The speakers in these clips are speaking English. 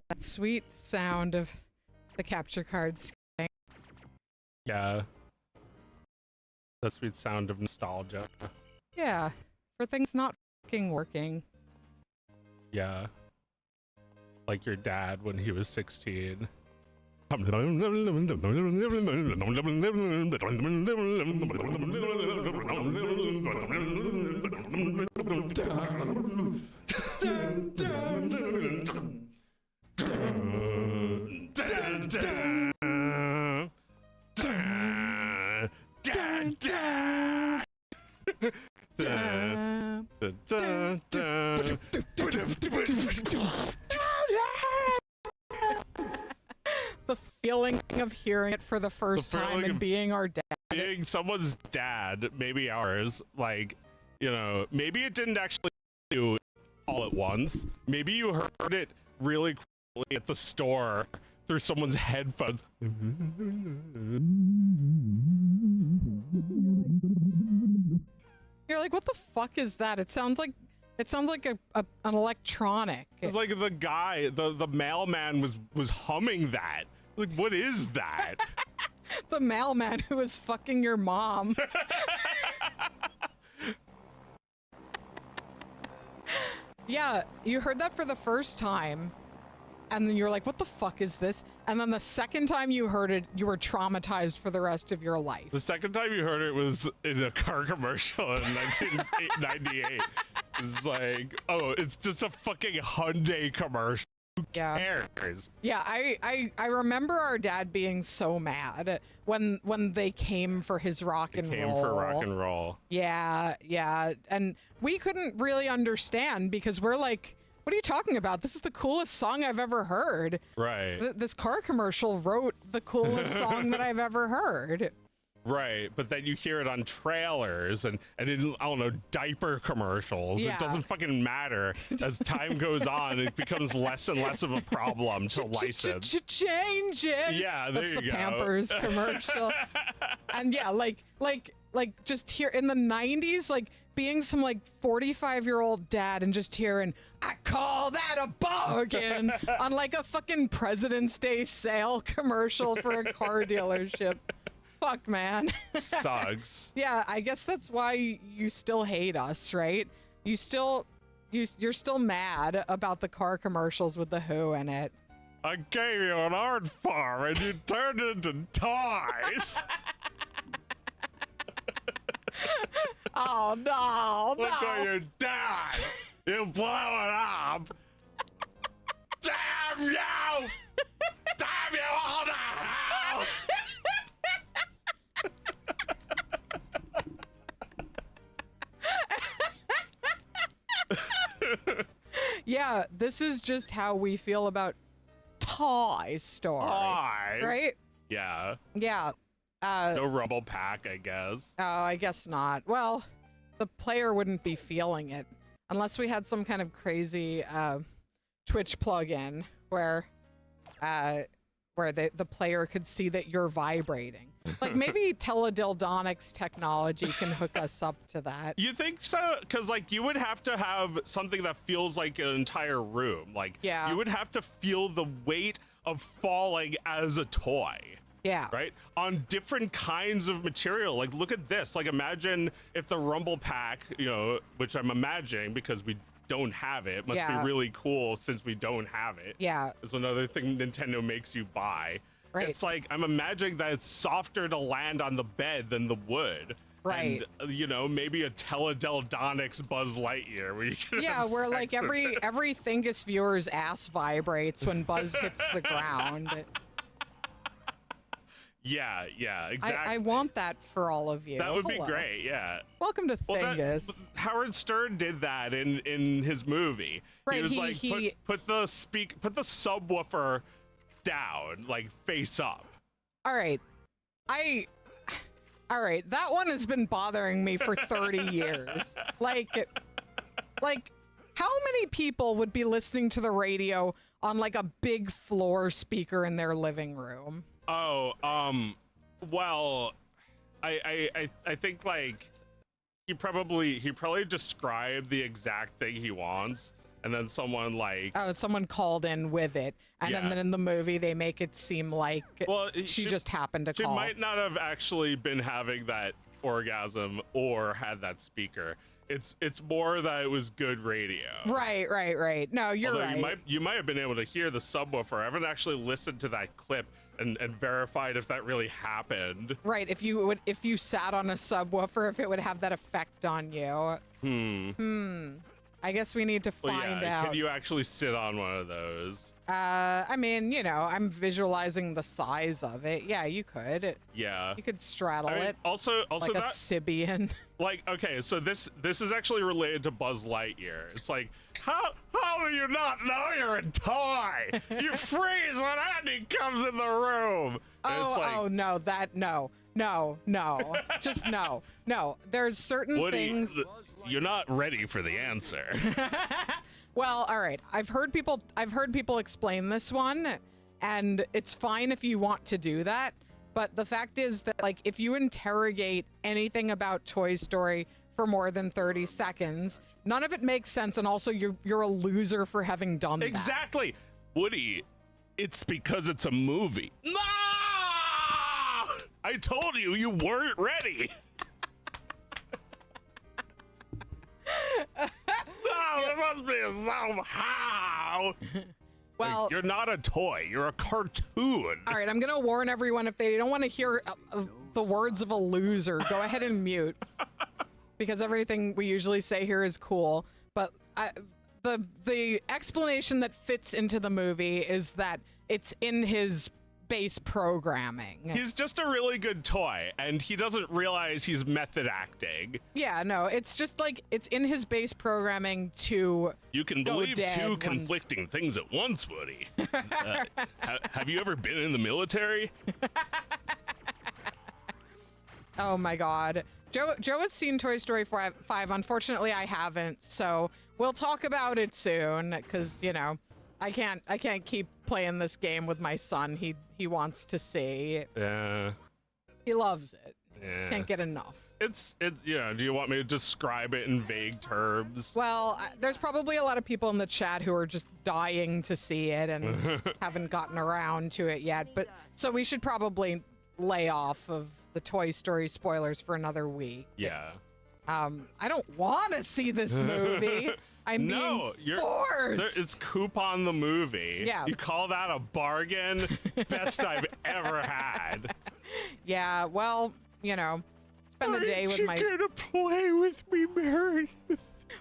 That sweet sound of the capture cards. Yeah. That sweet sound of nostalgia. Yeah, for things not fucking working. Yeah. Like your dad when he was 16. The feeling of hearing it for the first time and being our dad. Being someone's dad, maybe ours, like, you know, maybe it didn't actually do it all at once. Maybe you heard it really quickly at the store through someone's headphones. You're like, what the fuck is that? It sounds like an electronic. It's like the guy, the mailman was humming that. Like, what is that? The mailman who was fucking your mom. Yeah, you heard that for the first time, and then you're like, what the fuck is this? And then the second time you heard it, you were traumatized for the rest of your life. The second time you heard it was in a car commercial in 1998. It's like, oh, it's just a fucking Hyundai commercial. Who cares? Yeah, I remember our dad being so mad when they came for his rock and roll. Came for rock and roll. Yeah, yeah. And we couldn't really understand because we're like, what are you talking about? This is the coolest song I've ever heard. Right. This car commercial wrote the coolest song that I've ever heard. Right, but then you hear it on trailers and in, I don't know, diaper commercials. Yeah. It doesn't fucking matter. As time goes on, it becomes less and less of a problem to license. Changes. Yeah, there That's you the go. Pampers commercial. And yeah, like just here in the 90s, like being some like 45-year-old dad and just hearing, I call that a bargain on like a fucking President's Day sale commercial for a car dealership. Fuck, man. Sucks. Yeah, I guess that's why you still hate us, right? You're still mad about the car commercials with the Who in it. I gave you an art farm and you turned it into toys. Oh no! Look what you done! You blow it up! Damn you! Damn you all to hell! Yeah, this is just how we feel about Toy Story. Toy. Right? Yeah. Yeah. No Rumble Pack, I guess. Oh, I guess not. Well, the player wouldn't be feeling it unless we had some kind of crazy Twitch plugin where the player could see that you're vibrating. Like maybe teledildonics technology can hook us up to that. You think so? Because like you would have to have something that feels like an entire room. Like Yeah. you would have to feel the weight of falling as a toy. Yeah. Right? On different kinds of material. Like look at this. Like imagine if the Rumble Pack, you know, which I'm imagining because we don't have it, must Yeah. be really cool since we don't have it. Yeah. It's another thing Nintendo makes you buy. Right. It's like, I'm imagining that it's softer to land on the bed than the wood. Right. And, you know, maybe a teledildonics Buzz Lightyear where you can Yeah, have where sex like with every it. Thingus viewer's ass vibrates when Buzz hits the ground. Yeah, exactly. I want that for all of you. That would Hello. be great, yeah. Welcome to Well, Thingus. Howard Stern did that in his movie. Right, He was he- like, put the subwoofer down, like face up. All right. That one has been bothering me for 30 years. Like, how many people would be listening to the radio on like a big floor speaker in their living room? Oh, well, I think like he probably described the exact thing he wants, and then someone like someone called in with it, and Yeah. then in the movie they make it seem like well, she just happened to she call. might not have actually been having that orgasm or had that speaker. It's more that it was good radio. Right. No, you're Although right. you might have been able to hear the subwoofer. I haven't actually listened to that clip and verified if that really happened. Right, if you sat on a subwoofer, if it would have that effect on you. I guess we need to Well, find yeah, out. can you actually sit on one of those? I mean, I'm visualizing the size of it. Yeah, you could. Yeah. You could straddle I mean, it also like a that Sibian. like, okay, so this is actually related to Buzz Lightyear. It's like, how do you not know you're a toy? You freeze when Andy comes in the room. And it's like, No, just no. There's certain Woody, things. you're not ready for the answer. Well, all right. I've heard people explain this one, and it's fine if you want to do that. But the fact is that, like, if you interrogate anything about Toy Story for more than 30 seconds, none of it makes sense, and also you're a loser for having done that. Exactly. Woody, it's because it's a movie. No! I told you weren't ready. No, there must be a somehow. Well, You're not a toy. You're a cartoon. all right. I'm gonna warn everyone, if they don't want to hear the words of a loser, go ahead and mute, because everything we usually say here is cool. But the explanation that fits into the movie is that it's in his base programming. He's just a really good toy, and he doesn't realize he's method acting. Yeah, no, it's just like it's in his base programming to You can go believe dead two when- conflicting things at once, Woody. Have you ever been in the military? Oh my God. Joe has seen Toy Story 5. Unfortunately, I haven't, so we'll talk about it soon, because, I can't keep playing this game with my son. He wants to see. Yeah. He loves it. Yeah. Can't get enough. It's do you want me to describe it in vague terms? Well, there's probably a lot of people in the chat who are just dying to see it and haven't gotten around to it yet. But so we should probably lay off of the Toy Story spoilers for another week. Yeah. I don't want to see this movie. I'm No, being forced. It's Coupon the movie. Yeah. You call that a bargain? Best I've ever had. Yeah, well, spend a day with my. gonna play with me, Meredith?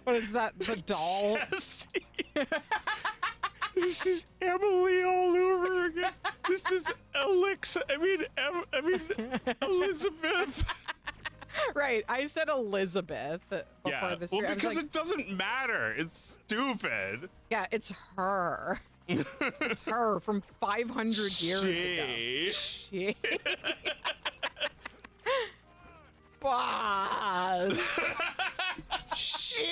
What is that? The doll? Jesse. This is Emily all over again. This is Alexa. I mean Elizabeth. Right, I said Elizabeth before Yeah. this. Well, I was because like, it doesn't matter. It's stupid. yeah, it's her. It's her from 500 years ago. She. Boss. Shit.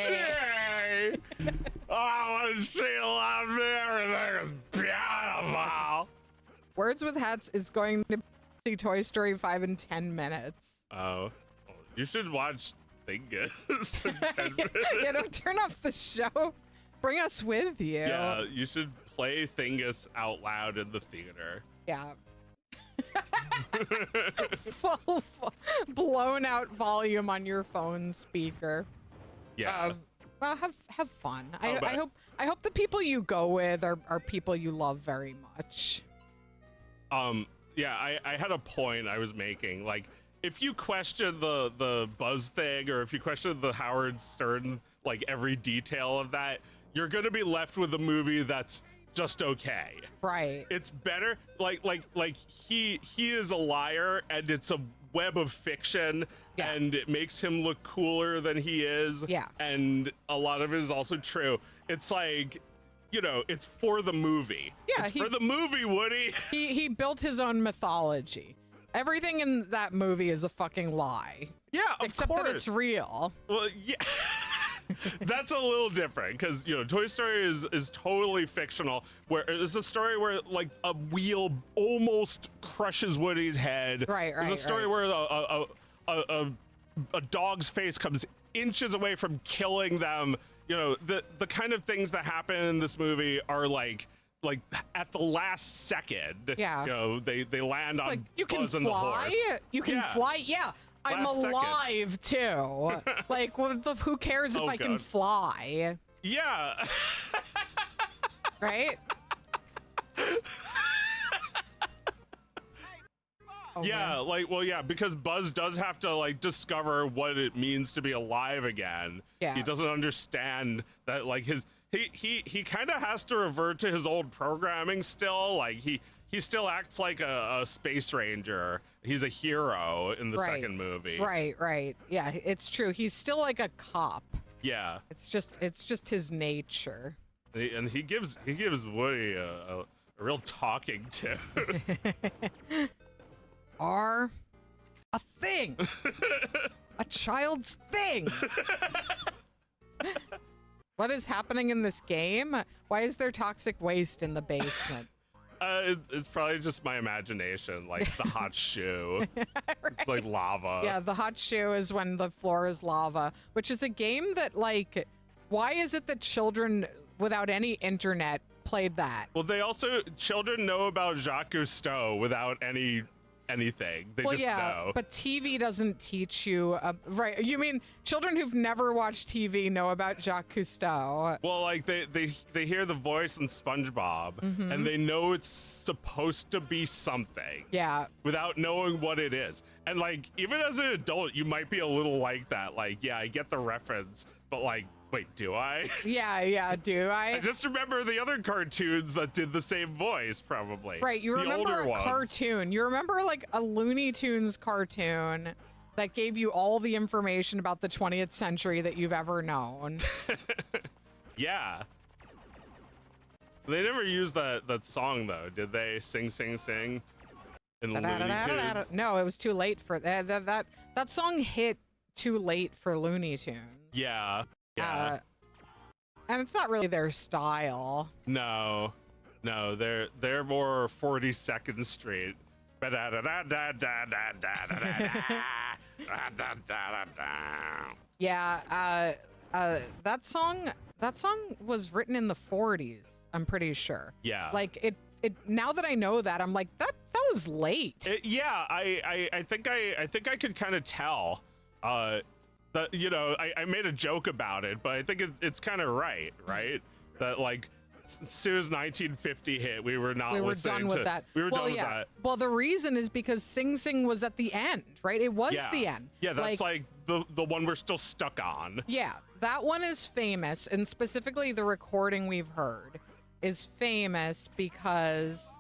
Yay! Oh, I want to see a lot of everything is beautiful. Words with Hats is going to see Toy Story 5 in 10 minutes. Oh, you should watch Thingus in 10 minutes. Yeah, don't turn off the show. Bring us with you. Yeah, you should play Thingus out loud in the theater. Yeah. Full blown out volume on your phone speaker. Yeah. Well, have fun. Oh, but- I hope the people you go with are people you love very much. Yeah, I had a point I was making. Like, if you question the Buzz thing, or if you question the Howard Stern, like every detail of that, you're gonna be left with a movie that's just okay. Right. It's better. Like he is a liar, and it's a web of fiction, Yeah. and it makes him look cooler than he is. Yeah. And a lot of it is also true. It's like, it's for the movie. Yeah, It's for the movie, Woody. He built his own mythology. Everything in that movie is a fucking lie. Yeah, of Except course. that it's real. Well, yeah. That's a little different, because Toy Story is totally fictional. Where it's a story where like a wheel almost crushes Woody's head. Right. There's a story where a dog's face comes inches away from killing them. you know, the kind of things that happen in this movie are like at the last second. Yeah. You know, they land It's on like, you can Buzz and the fly? horse. You can Yeah. fly? Yeah. I'm Last second. alive too. Like, who cares if Oh, I can God. fly? Yeah. Right? Oh, Yeah, man. like, well, yeah, because Buzz does have to like discover what it means to be alive again. Yeah. He doesn't understand that, like, he kind of has to revert to his old programming still. Like he still acts like a space ranger. He's a hero in the Right. second movie. Right. Yeah, it's true. He's still like a cop. Yeah, It's just his nature. and he gives Woody a real talking to. Are a thing. A child's thing. What is happening in this game? Why is there toxic waste in the basement? It's probably just my imagination, like the hot shoe. It's like lava. Yeah, the hot shoe is when the floor is lava, which is a game that, like, why is it that children without any internet played that? Well, children know about Jacques Cousteau without anything. They Well, just yeah, know. but TV doesn't teach you, right? You mean children who've never watched TV know about Jacques Cousteau? Well, like they hear the voice in SpongeBob, Mm-hmm. and they know it's supposed to be something Yeah, without knowing what it is. And like even as an adult, you might be a little like that. Like, yeah, I get the reference, but like, wait, do I? yeah. Do I I? just remember the other cartoons that did the same voice, probably. Right, you the remember older a ones. cartoon. You remember like a Looney Tunes cartoon that gave you all the information about the 20th century that you've ever known. Yeah. They never used that song though, did they? Sing, sing, sing. In Looney Tunes. No, it was too late for that song hit too late for Looney Tunes. Yeah. Yeah. And it's not really their style. No, they're more 42nd Street. Yeah, that song was written in the 40s, I'm pretty sure. Yeah. Like it now that I know that, I'm like that was late. Yeah, I think I could kind of tell. That, you know, I made a joke about it, but I think it's kind of right? That like as soon as 1950 hit, we were not we were listening done with that. We were well, done yeah. with that. Well, the reason is because Sing Sing was at the end, right? It was Yeah. the end. Yeah, that's like the one we're still stuck on. Yeah, that one is famous, and specifically the recording we've heard is famous because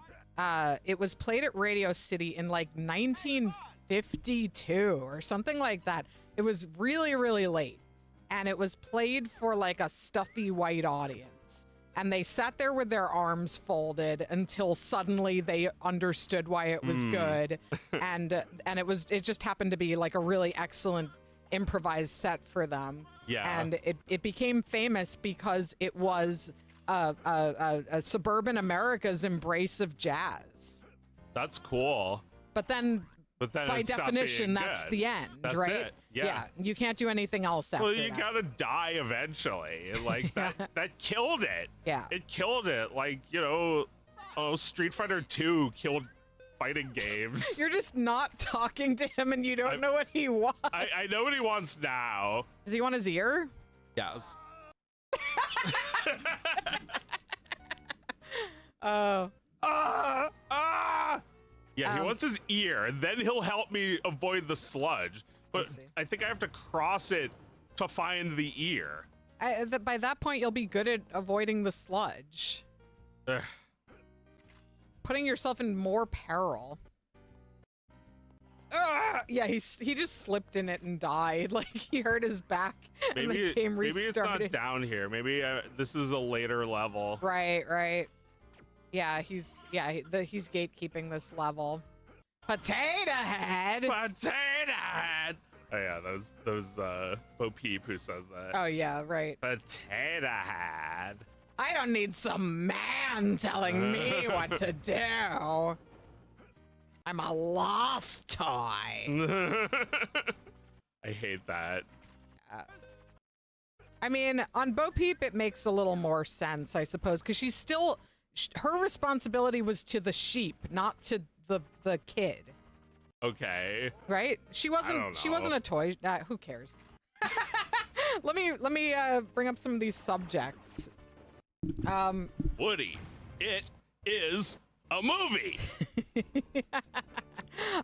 it was played at Radio City in like 1952 or something like that. It was really, really late, and it was played for like a stuffy white audience. And they sat there with their arms folded until suddenly they understood why it was good, and it just happened to be like a really excellent improvised set for them. Yeah. And it became famous because it was a suburban America's embrace of jazz. That's cool. But then by it stopped definition, being that's good. the end, That's right? it. Yeah. You can't do anything else after Well, you that. gotta die eventually. And, like that killed it. Yeah. It killed it. Like, you know, Street Fighter 2 killed fighting games. You're just not talking to him, and you don't know what he wants. I know what he wants now. Does he want his ear? Yes. Oh. Yeah, he wants his ear, and then he'll help me avoid the sludge. But see. I think I have to cross it to find the ear. By that point, you'll be good at avoiding the sludge. Ugh. Putting yourself in more peril. Yeah, he just slipped in it and died. Like, he hurt his back and the game maybe it's not restarted. down here. Maybe this is a later level. Right. Yeah, he's gatekeeping this level. Potato Head. Potato Head. Oh yeah, those Bo Peep who says that. Oh yeah, right. Potato Head. I don't need some man telling me what to do. I'm a lost toy. I hate that. I mean, on Bo Peep, it makes a little more sense, I suppose, because she's still, her responsibility was to the sheep, not to the kid. Okay. Right? She wasn't. She wasn't a toy. Who cares? let me bring up some of these subjects. Woody, it is a movie.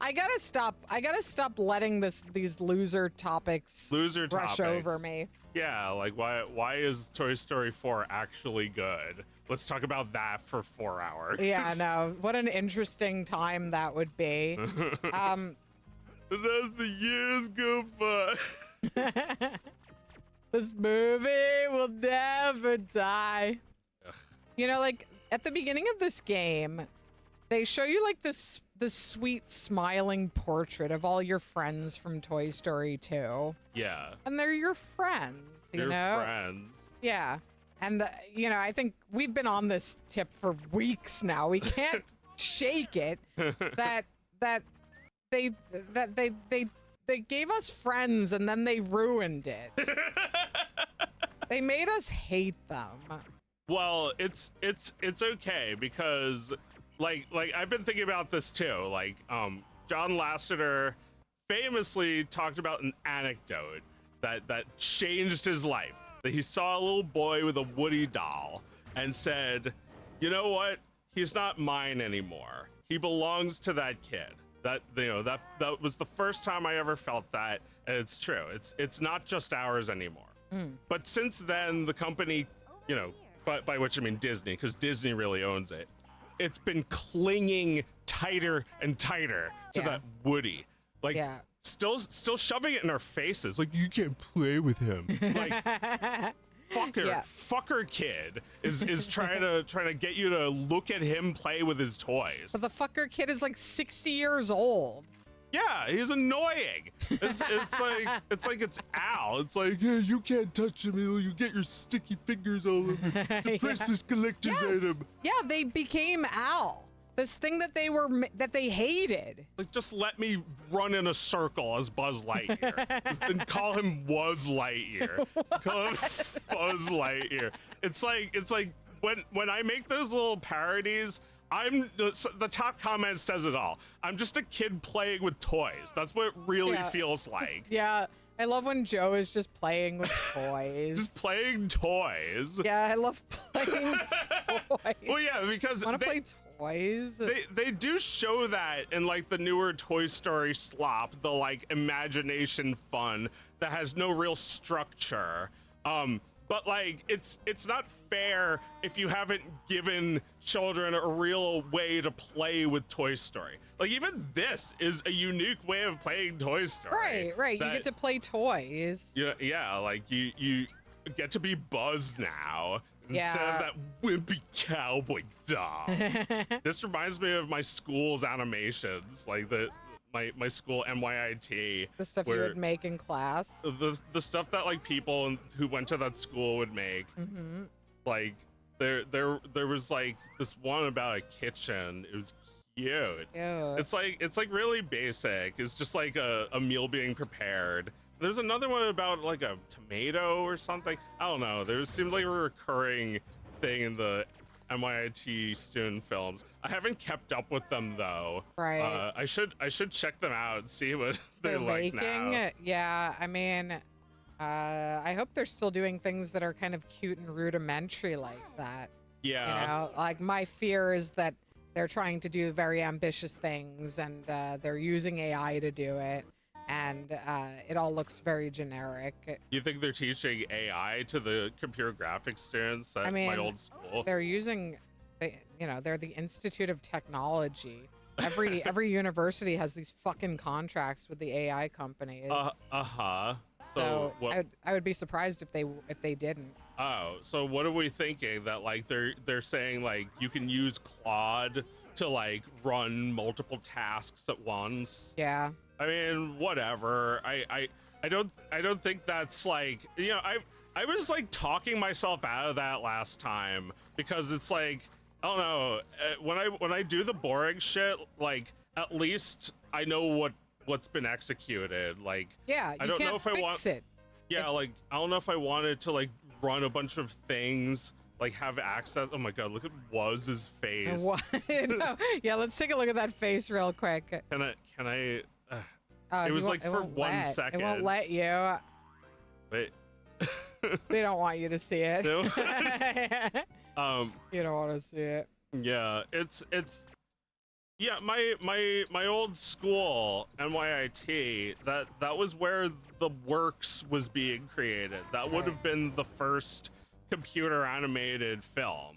I gotta stop letting these loser topics rush over me. Yeah, like why is Toy Story 4 actually good? Let's talk about that for 4 hours. Yeah, no. What an interesting time that would be. And as the years go by. This movie will never die. Ugh. You know, like at the beginning of this game, they show you like this sweet smiling portrait of all your friends from Toy Story 2. Yeah. And they're your friends, you Your know? friends. Yeah. And you know, I think we've been on this tip for weeks now. We can't shake it that they gave us friends and then they ruined it. They made us hate them. Well, it's okay because like I've been thinking about this too. Like John Lasseter famously talked about an anecdote that changed his life. That he saw a little boy with a Woody doll and said, "You know what? He's not mine anymore. He belongs to that kid." That that was the first time I ever felt that, and it's true. It's not just ours anymore. But since then, the company, you know, by which I mean Disney, because Disney really owns it, it's been clinging tighter and tighter to that Woody. Like, still shoving it in our faces. Like, you can't play with him. Like, fucker kid is trying to get you to look at him play with his toys. But the fucker kid is like 60 years old. Yeah, he's annoying. It's like it's Al. It's like, yeah, you can't touch him. You get your sticky fingers all over the Princess Collector's item. Yeah, they became Al. This thing that they hated. Like, just let me run in a circle as Buzz Lightyear and call him Was Lightyear. Call him Fuzz Lightyear. It's like when I make those little parodies, the top comment says it all. I'm just a kid playing with toys. That's what it really feels like. Yeah. I love when Joe is just playing with toys. Just playing toys. Yeah, I love playing toys. Well, yeah, because want to play toys. They do show that in like the newer Toy Story slop, the like imagination fun that has no real structure. But like it's not fair if you haven't given children a real way to play with Toy Story. Like, even this is a unique way of playing Toy Story. Right. You get to play toys. Yeah, like you get to be Buzz now instead of that wimpy cowboy doll. This reminds me of my school's animations, like my school MYIT. The stuff you would make in class. The stuff that like people who went to that school would make. Mm-hmm. Like there was like this one about a kitchen. It was cute. Ew. It's like really basic. It's just like a meal being prepared. There's another one about like a tomato or something. I don't know. There seemed like a recurring thing in the MYIT student films. I haven't kept up with them though. Right. I should check them out and see what they're like making. now. Yeah, I mean, I hope they're still doing things that are kind of cute and rudimentary like that. Yeah. You know, like my fear is that they're trying to do very ambitious things and they're using AI to do it. And it all looks very generic. You think they're teaching AI to the computer graphics students at my old school? They're using, they're the Institute of Technology. Every university has these fucking contracts with the AI companies. So I would be surprised if they didn't. Oh, so what are we thinking? That like they're saying like you can use Claude to like run multiple tasks at once? Yeah. I mean, whatever. I don't think that's like, you know, I was like talking myself out of that last time because it's like, I don't know, when I do the boring shit, like at least I know what's been executed. Like, yeah, I don't know if I want it. Yeah, like I don't know if I wanted to like run a bunch of things, like have access. Oh my god, look at Wuz's face. What? No. Yeah, let's take a look at that face real quick. Can I? Oh, It was like it for won't 1 let. second. It won't let you. Wait. They don't want you to see it. No? You don't want to see it. Yeah, it's yeah, my old school, NYIT, that was where the Works was being created. That would have been the first computer animated film.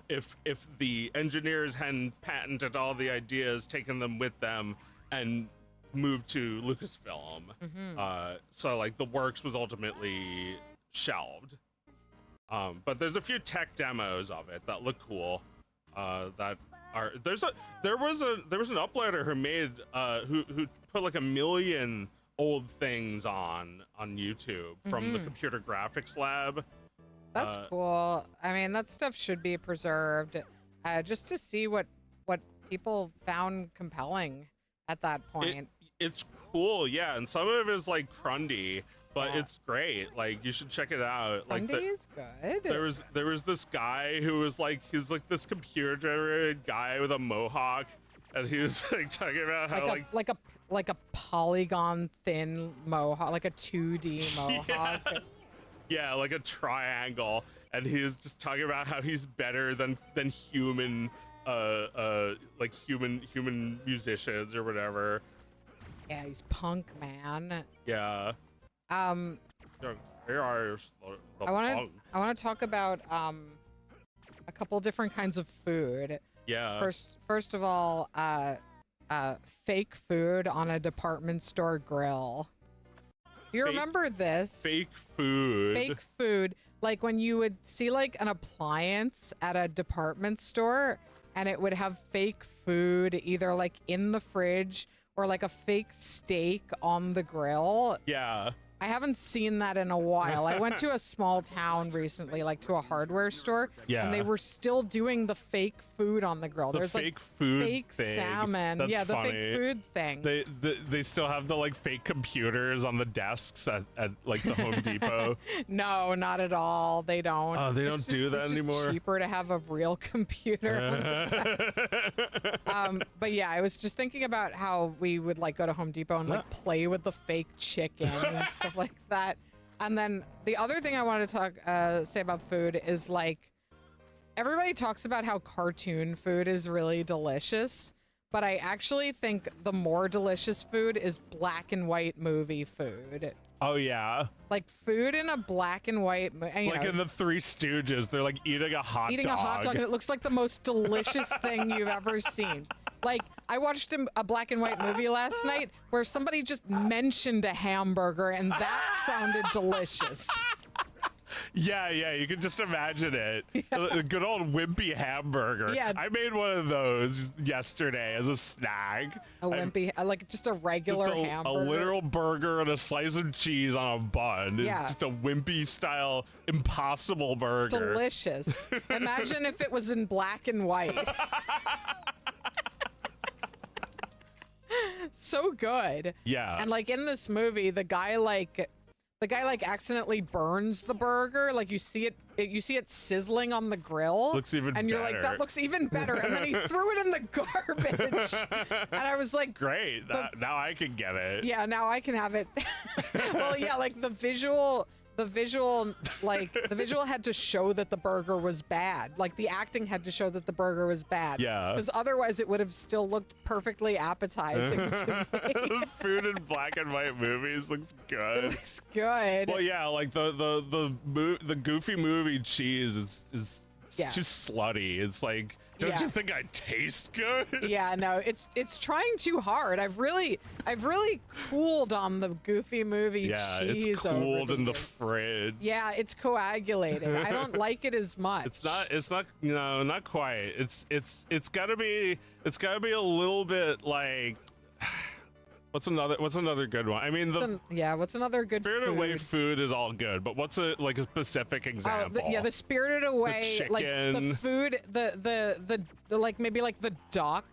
If the engineers hadn't patented all the ideas, taken them with them, and moved to Lucasfilm. So like the Works was ultimately shelved. But there's a few tech demos of it that look cool. That are there was an uploader who made who put like 1 million old things on YouTube from the computer graphics lab. That's cool. I mean, that stuff should be preserved, just to see what people found compelling at that point. It's cool, yeah, and some of it is like crundy, but it's great. Like you should check it out. Like Crundy is good. there was this guy who was like he's like this computer generated guy with a mohawk, and he was like talking about how like a polygon thin mohawk, like a 2D mohawk. Yeah, like a triangle, and he was just talking about how he's better than human like human musicians or whatever. Yeah, he's punk, man. Yeah. Here are the I want to talk about a couple different kinds of food. Yeah. First of all, fake food on a department store grill. Do you remember this? Fake food. Fake food, like when you would see like an appliance at a department store, and it would have fake food either like in the fridge or like a fake steak on the grill. Yeah. I haven't seen that in a while. I went to a small town recently, like to a hardware store, and they were still doing the fake food on the grill. There's fake like food fake thing. salmon. That's yeah, the funny. fake food thing. They still have the like fake computers on the desks at like the Home Depot. No, not at all. They don't. Oh, they don't do that it's anymore. It's cheaper to have a real computer. On the desk. But yeah, I was just thinking about how we would like go to Home Depot and like play with the fake chicken and stuff like that. And then the other thing I wanted to say about food is like everybody talks about how cartoon food is really delicious, but I actually think the more delicious food is black and white movie food. Oh yeah. Like food in a black and white like in the Three Stooges, they're like eating a hot dog and it looks like the most delicious thing you've ever seen. Like I watched a black and white movie last night where somebody just mentioned a hamburger and that sounded delicious. Yeah, you can just imagine it. A good old wimpy hamburger. Yeah. I made one of those yesterday as a snack. A wimpy, like just a regular hamburger. A literal burger and a slice of cheese on a bun. Yeah. It's just a wimpy style impossible burger. Delicious. Imagine if it was in black and white. So good. Yeah. And like in this movie, the guy accidentally burns the burger. Like you see it sizzling on the grill. Looks even better. And you're like, that looks even better. And then he threw it in the garbage. And I was like, great. Now I can get it. Yeah, now I can have it. Well, yeah, like the visual had to show that the burger was bad. Like the acting had to show that the burger was bad. Yeah. Because otherwise it would have still looked perfectly appetizing to me. Food in black and white movies looks good. It looks good. Well, yeah, like the Goofy movie cheese is too slutty. It's like, don't you think I taste good? Yeah, no, it's trying too hard. I've really cooled on the Goofy movie cheese. It's cooled in the years. fridge. Yeah, it's coagulated. I don't like it as much. It's not no, not quite. It's gotta be a little bit like what's another good one? I mean what's another good Spirited food? Away food is all good, but what's a specific example? The Spirited Away, the like the food, the like maybe like the duck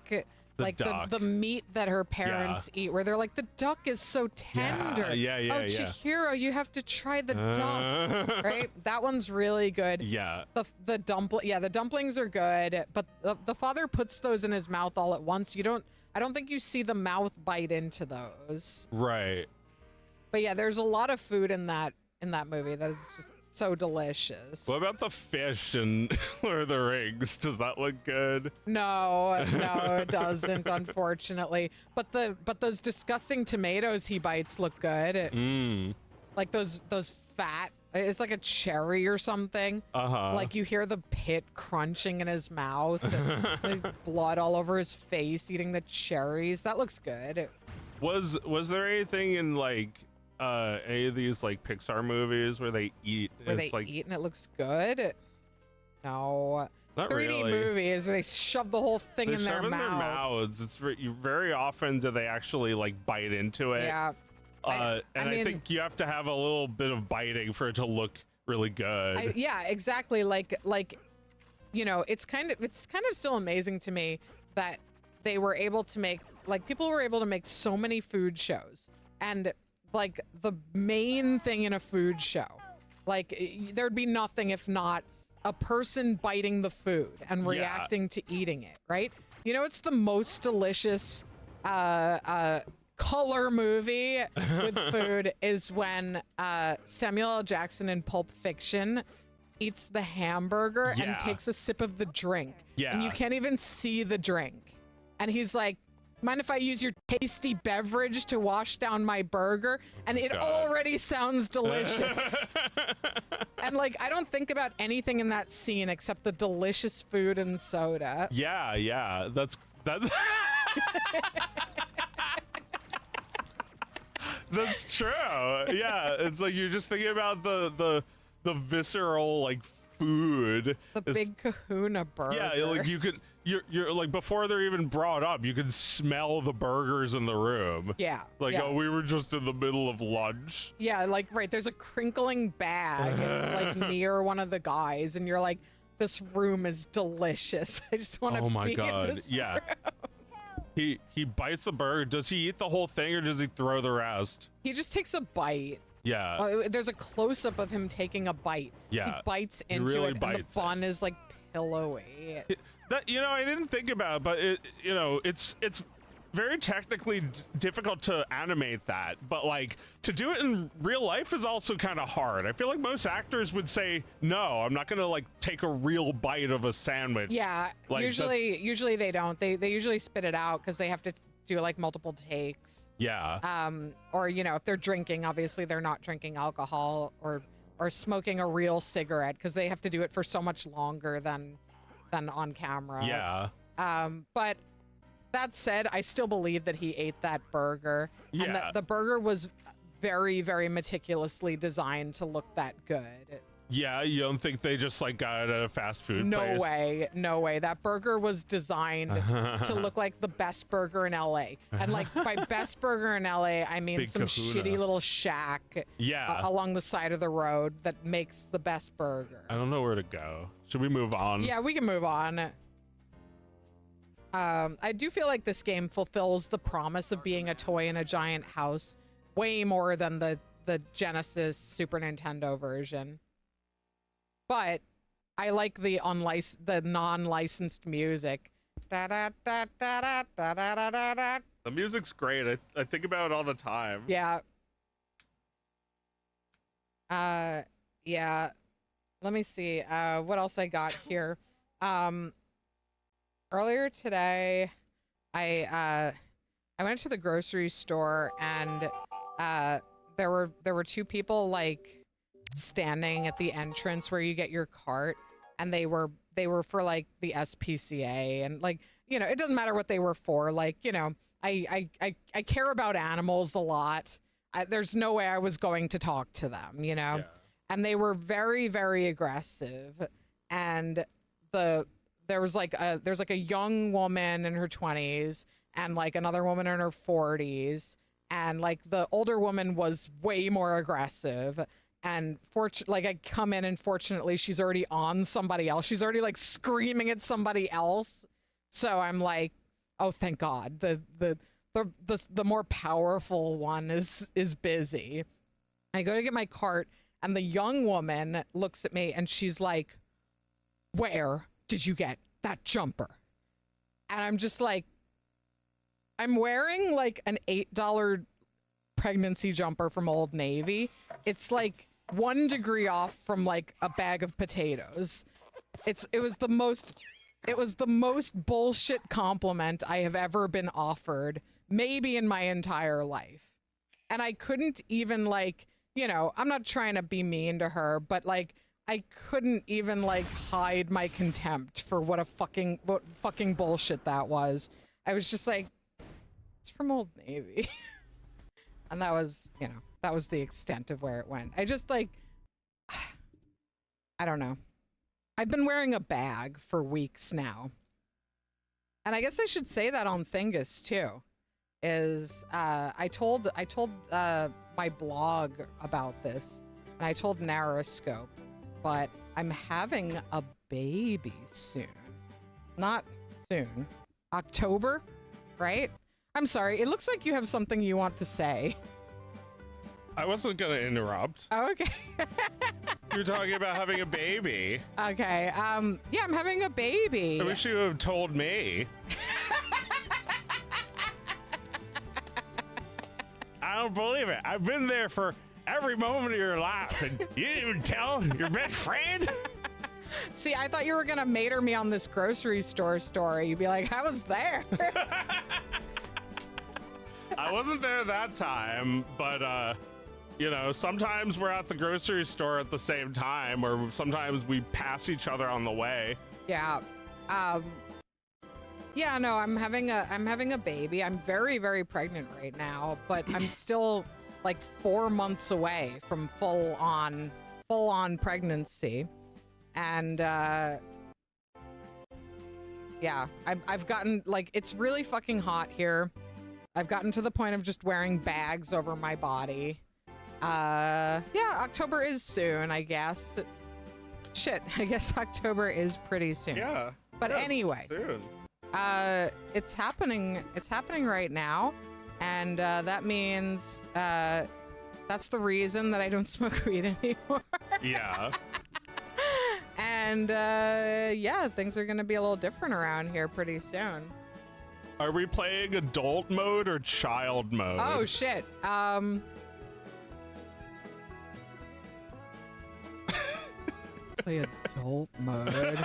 like duck. the meat that her parents eat, where they're like, the duck is so tender. Yeah. Oh, Chihiro, you have to try the duck, right? That one's really good. Yeah. The dumplings are good, but the father puts those in his mouth all at once. I don't think you see the mouth bite into those. Right. But yeah, there's a lot of food in that movie that is just so delicious. What about the fish in Lord of the Rings? Does that look good? No, it doesn't, unfortunately. But those disgusting tomatoes he bites look good. Like those fat. It's like a cherry or something. Like you hear the pit crunching in his mouth. And there's blood all over his face eating the cherries. That looks good. Was there anything in like any of these like Pixar movies where they eat? Where they eat and it looks good? No. Not 3D really. movies where they shove the whole thing in their shove mouth. their mouths. It's very often do they actually like bite into it. Yeah. I mean, think you have to have a little bit of biting for it to look really good. Yeah, exactly. Like, it's kind of still amazing to me that they were able to make, like, people were able to make so many food shows, and like the main thing in a food show, like there'd be nothing if not a person biting the food and reacting to eating it, right? It's the most delicious color movie with food is when Samuel L. Jackson in Pulp Fiction eats the hamburger and takes a sip of the drink. And you can't even see the drink. And he's like, mind if I use your tasty beverage to wash down my burger? And it already sounds delicious. And like, I don't think about anything in that scene except the delicious food and soda. Yeah. That's That's true. Yeah, it's like you're just thinking about the visceral like food. Big Kahuna burger. Yeah, like you're like before they're even brought up, you can smell the burgers in the room. Yeah. Like, oh, we were just in the middle of lunch. Yeah, like right, there's a crinkling bag like near one of the guys, and you're like, this room is delicious. I just want to Oh my be god. in this Yeah. room. He bites the burger. Does he eat the whole thing or does he throw the rest? He just takes a bite. Yeah. There's a close up of him taking a bite. Yeah. He bites He into really it, and bites the bun is like pillowy. That I didn't think about, but it's very technically difficult to animate that, but like to do it in real life is also kind of hard. I feel like most actors would say, no, I'm not gonna like take a real bite of a sandwich. Yeah, like, usually they don't. They usually spit it out because they have to do like multiple takes. Yeah. Or if they're drinking, obviously they're not drinking alcohol or smoking a real cigarette because they have to do it for so much longer than on camera. Yeah. But that said, I still believe that he ate that burger. Yeah. And that the burger was very, very meticulously designed to look that good. Yeah, you don't think they just like got it at a fast food place? No way. That burger was designed to look like the best burger in LA. And like by best burger in LA, I mean Big some Kahuna. shitty little shack along the side of the road that makes the best burger. I don't know where to go. Should we move on? Yeah, we can move on. I do feel like this game fulfills the promise of being a toy in a giant house way more than the Genesis Super Nintendo version. But I like the non-licensed music. The music's great. I think about it all the time. Yeah. Yeah. Let me see. What else I got here? Earlier today, I went to the grocery store and there were two people like standing at the entrance where you get your cart, and they were for like the SPCA, and like it doesn't matter what they were for. Like I care about animals a lot. There's no way I was going to talk to them, Yeah. and they were very, very aggressive, and there's like a young woman in her 20s and like another woman in her 40s, and like the older woman was way more aggressive, and like I come in and fortunately she's already on somebody else. She's already like screaming at somebody else. So I'm like, Oh, thank God. The more powerful one is busy. I go to get my cart, and the young woman looks at me, and she's like, "Where did you get that jumper?" And I'm just like, I'm wearing like an $8 pregnancy jumper from Old Navy. It's like 1 degree off from like a bag of potatoes. It was the most bullshit compliment I have ever been offered, maybe in my entire life. And I couldn't even like, I'm not trying to be mean to her, but like I couldn't even like hide my contempt for what fucking bullshit that was. I was just like, it's from Old Navy. And that was, that was the extent of where it went. I just like, I don't know. I've been wearing a bag for weeks now. And I guess I should say that on Thingus too. I told my blog about this, and I told Narrowscope, but I'm having a baby soon. Not soon. October, right? I'm sorry. It looks like you have something you want to say. I wasn't gonna interrupt. Oh, okay. You're talking about having a baby. Okay. Yeah, I'm having a baby. I wish you would have told me. I don't believe it. I've been there for every moment of your life, and you didn't even tell your best friend? See, I thought you were gonna mater me on this grocery store story. You'd be like, I was there. I wasn't there that time, but sometimes we're at the grocery store at the same time, or sometimes we pass each other on the way. Yeah. Yeah, no, I'm having a baby. I'm very, very pregnant right now, but I'm still like 4 months away from full on pregnancy. And yeah, I've gotten like, it's really fucking hot here. I've gotten to the point of just wearing bags over my body. Yeah, October is soon, I guess. Shit, I guess October is pretty soon. Yeah. But yeah, anyway, soon. it's happening right now, and that means that's the reason that I don't smoke weed anymore. Yeah. And yeah, things are gonna be a little different around here pretty soon. Are we playing adult mode or child mode? Oh shit. Play adult mode.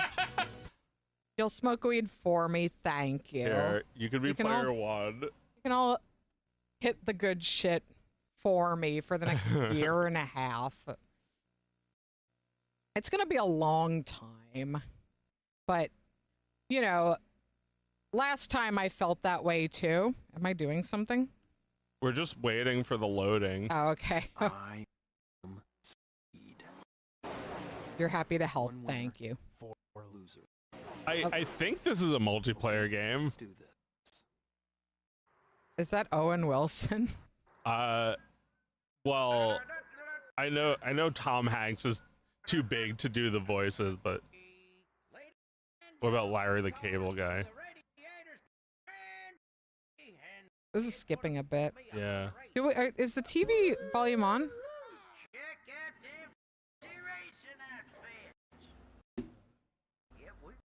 You'll smoke weed for me, thank you. Here, you can be player one. You can all hit the good shit for me for the next year and a half. It's gonna be a long time, but last time I felt that way too. Am I doing something? We're just waiting for the loading. Oh, okay. I am speed. You're happy to help. Thank you. For loser. I think this is a multiplayer game. Let's do this. Is that Owen Wilson? Well, I know Tom Hanks is too big to do the voices, but what about Larry the Cable Guy? This is skipping a bit. Yeah. Is the TV volume on?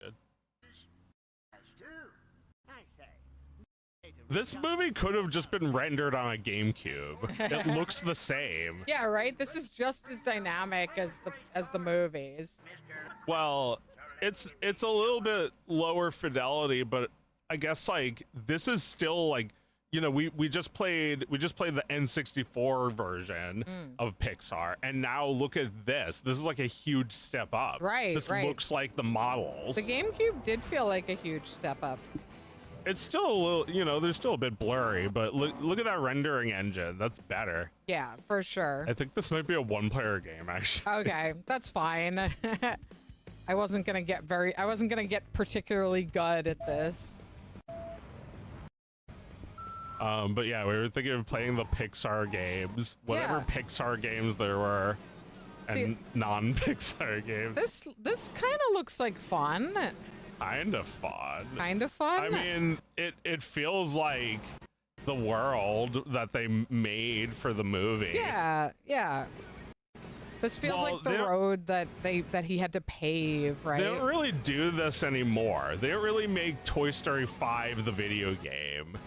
Good. This movie could have just been rendered on a GameCube. It looks the same. Yeah, right. This is just as dynamic as the movies. Well, it's a little bit lower fidelity, but I guess like this is still like, we just played the N64 version of Pixar, and now look at this. This is like a huge step up. Right. This looks like the models. The GameCube did feel like a huge step up. It's still a little, they're still a bit blurry, but look at that rendering engine. That's better. Yeah, for sure. I think this might be a one-player game, actually. Okay, that's fine. I wasn't gonna get particularly good at this. But yeah, we were thinking of playing the Pixar games, whatever Yeah. Pixar games there were, and See, non-Pixar games. This kind of looks like fun. kind of fun. Kind of fun. I mean, it feels like the world that they made for the movie. Yeah, yeah. This feels Well, like the road that he had to pave, right? They don't really do this anymore. They don't really make Toy Story 5 the video game.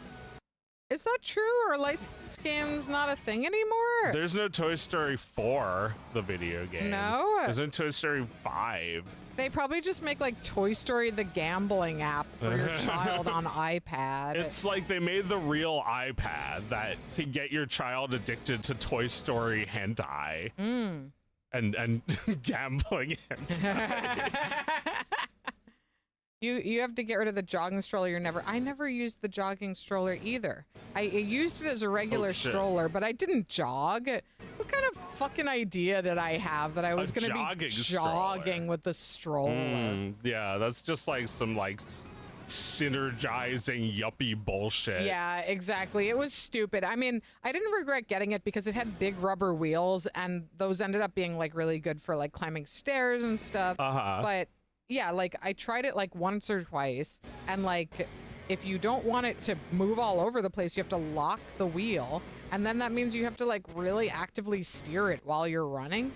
Is that true? Or licensed games not a thing anymore? There's no Toy Story 4 the video game. No? There's no Toy Story 5. They probably just make like Toy Story the gambling app for your child on iPad. It's like they made the real iPad that can get your child addicted to Toy Story hentai. And gambling hentai. You have to get rid of the jogging stroller. I never used the jogging stroller either. I used it as a regular stroller, but I didn't jog. What kind of fucking idea did I have that I was going to be jogging with the stroller? Yeah, that's just like some like synergizing yuppie bullshit. Yeah, exactly. It was stupid. I mean, I didn't regret getting it because it had big rubber wheels, and those ended up being like really good for like climbing stairs and stuff. But yeah, like I tried it like once or twice, and like if you don't want it to move all over the place, you have to lock the wheel, and then that means you have to like really actively steer it while you're running.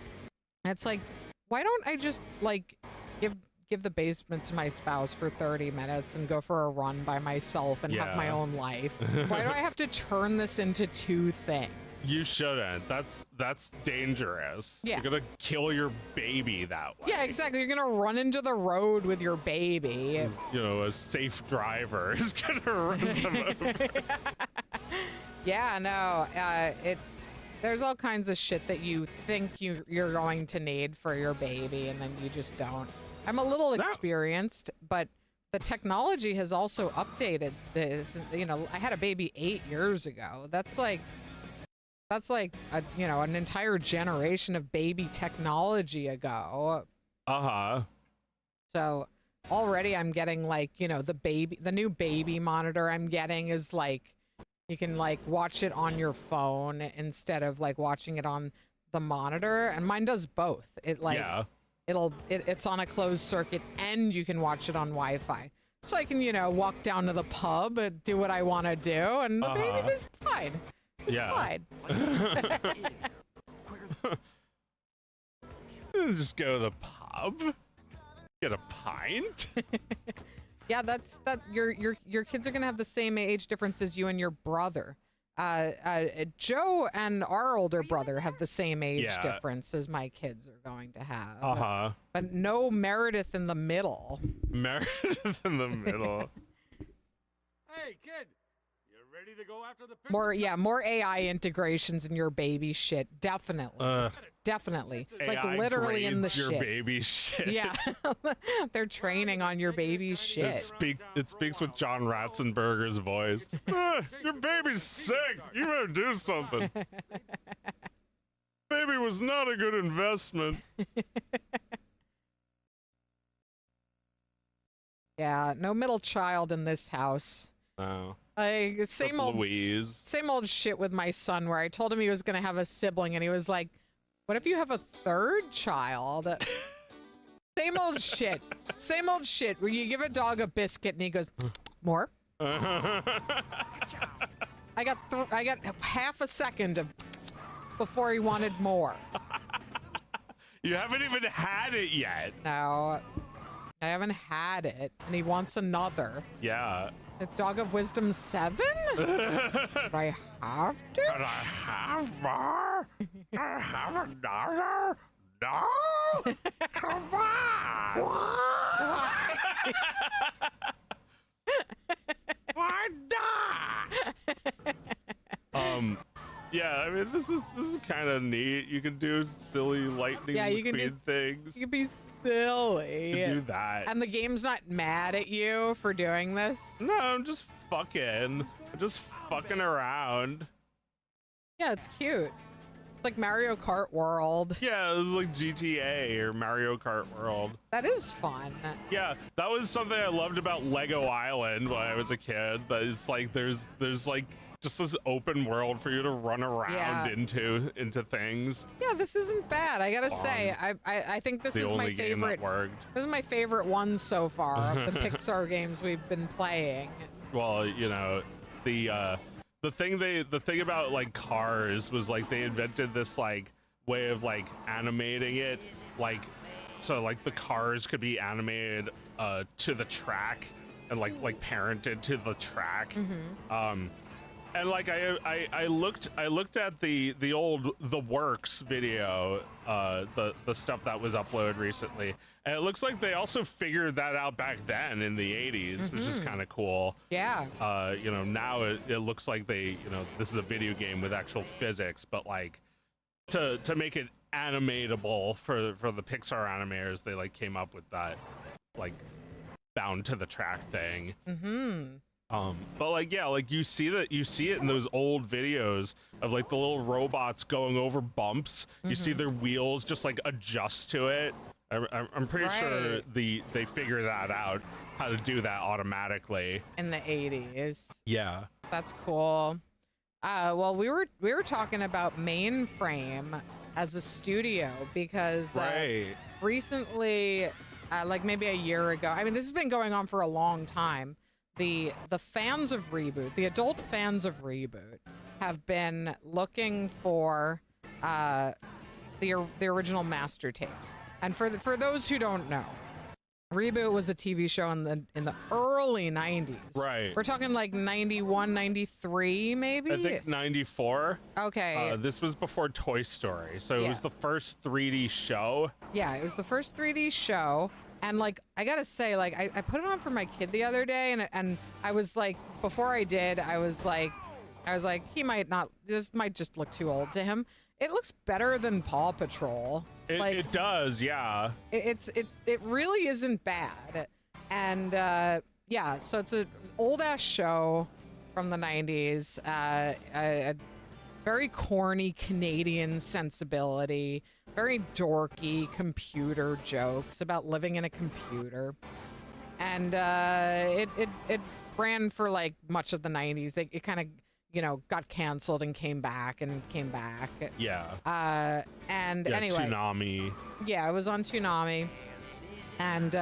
And it's like, why don't I just like give the basement to my spouse for 30 minutes and go for a run by myself and have my own life? Why do I have to turn this into two things? You shouldn't. That's dangerous. Yeah. You're gonna kill your baby that way. Yeah, exactly. You're gonna run into the road with your baby. You know, a safe driver is gonna run them over. Yeah, no. There's all kinds of shit that you think you're going to need for your baby, and then you just don't. I'm a little experienced, but the technology has also updated this. You know, I had a baby 8 years ago. That's like a, you know, an entire generation of baby technology ago. So already I'm getting like, you know, the new baby monitor I'm getting is like, you can like watch it on your phone instead of like watching it on the monitor, and mine does both. It like it's on a closed circuit and you can watch it on Wi-Fi. So I can, you know, walk down to the pub and do what I want to do, and the baby is fine. It's fine. Just go to the pub, get a pint. Yeah, your kids are gonna have the same age difference as you and your brother. Joe and our older brother have the same age difference as my kids are going to have. But no Meredith in the middle. Meredith in the middle. Hey, kid. Ready to go after the more AI integrations in your baby shit. Definitely. Like AI literally in the grades your shit. baby shit. Yeah. They're training on your baby shit. It speaks with John Ratzenberger's voice. Your baby's sick. You better do something. Baby was not a good investment. Yeah, no middle child in this house. Oh. Like same old shit with my son, where I told him he was gonna have a sibling, and he was like, "What if you have a third child?" Same old shit. Same old shit. Where you give a dog a biscuit and he goes, "More." I got half a second before he wanted more. You haven't even had it yet. No, I haven't had it, and he wants another. Yeah. A dog of wisdom 7? Do I have to? Can I have more? Can I have another? No? Come on! Why not? Yeah, I mean, this is kind of neat. You can do silly lightning between things. You can be silly. You can do that. And the game's not mad at you for doing this? No, I'm just fucking. I'm just fucking around. Yeah, it's cute. It's like Mario Kart World. Yeah, it was like GTA or Mario Kart World. That is fun. Yeah, that was something I loved about Lego Island when I was a kid. That is like there's like just this open world for you to run around Yeah. into things. Yeah, this isn't bad. I gotta say, I think this The is my only game that favorite. worked. This is my favorite one so far of the Pixar games we've been playing. Well, you know, the thing about like Cars was like they invented this like way of like animating it, like so like the cars could be animated to the track and like parented to the track. And like I looked at the old The Works video, the stuff that was uploaded recently, and it looks like they also figured that out back then in the 80s, which is kind of cool. Yeah. You know, now it looks like they, you know, this is a video game with actual physics, but like to make it animatable for the Pixar animators, they like came up with that like bound to the track thing. But like, yeah, like you see it in those old videos of like the little robots going over bumps. You see their wheels just like adjust to it. I'm pretty sure they figure that out, how to do that automatically. In the 80s. Yeah. That's cool. Well, we were talking about Mainframe as a studio because recently, like maybe a year ago, I mean, this has been going on for a long time. The fans of Reboot, the adult fans of Reboot, have been looking for the original master tapes. And for those who don't know, Reboot was a TV show in the early 90s. Right. We're talking like 91, 93 maybe? I think 94. Okay. This was before Toy Story, so it was the first 3D show. Yeah, it was the first 3D show. And like, I gotta say, like, I put it on for my kid the other day, and I was like, before I did, I was like, he might not, this might just look too old to him. It looks better than Paw Patrol. It does, yeah. It really isn't bad. And yeah, so it's an old ass show from the 90s, a very corny Canadian sensibility, very dorky computer jokes about living in a computer. And it ran for like much of the 90s. It kind of, you know, got canceled and came back and came back. Yeah. And yeah, anyway. Toonami. Yeah, it was on Toonami. And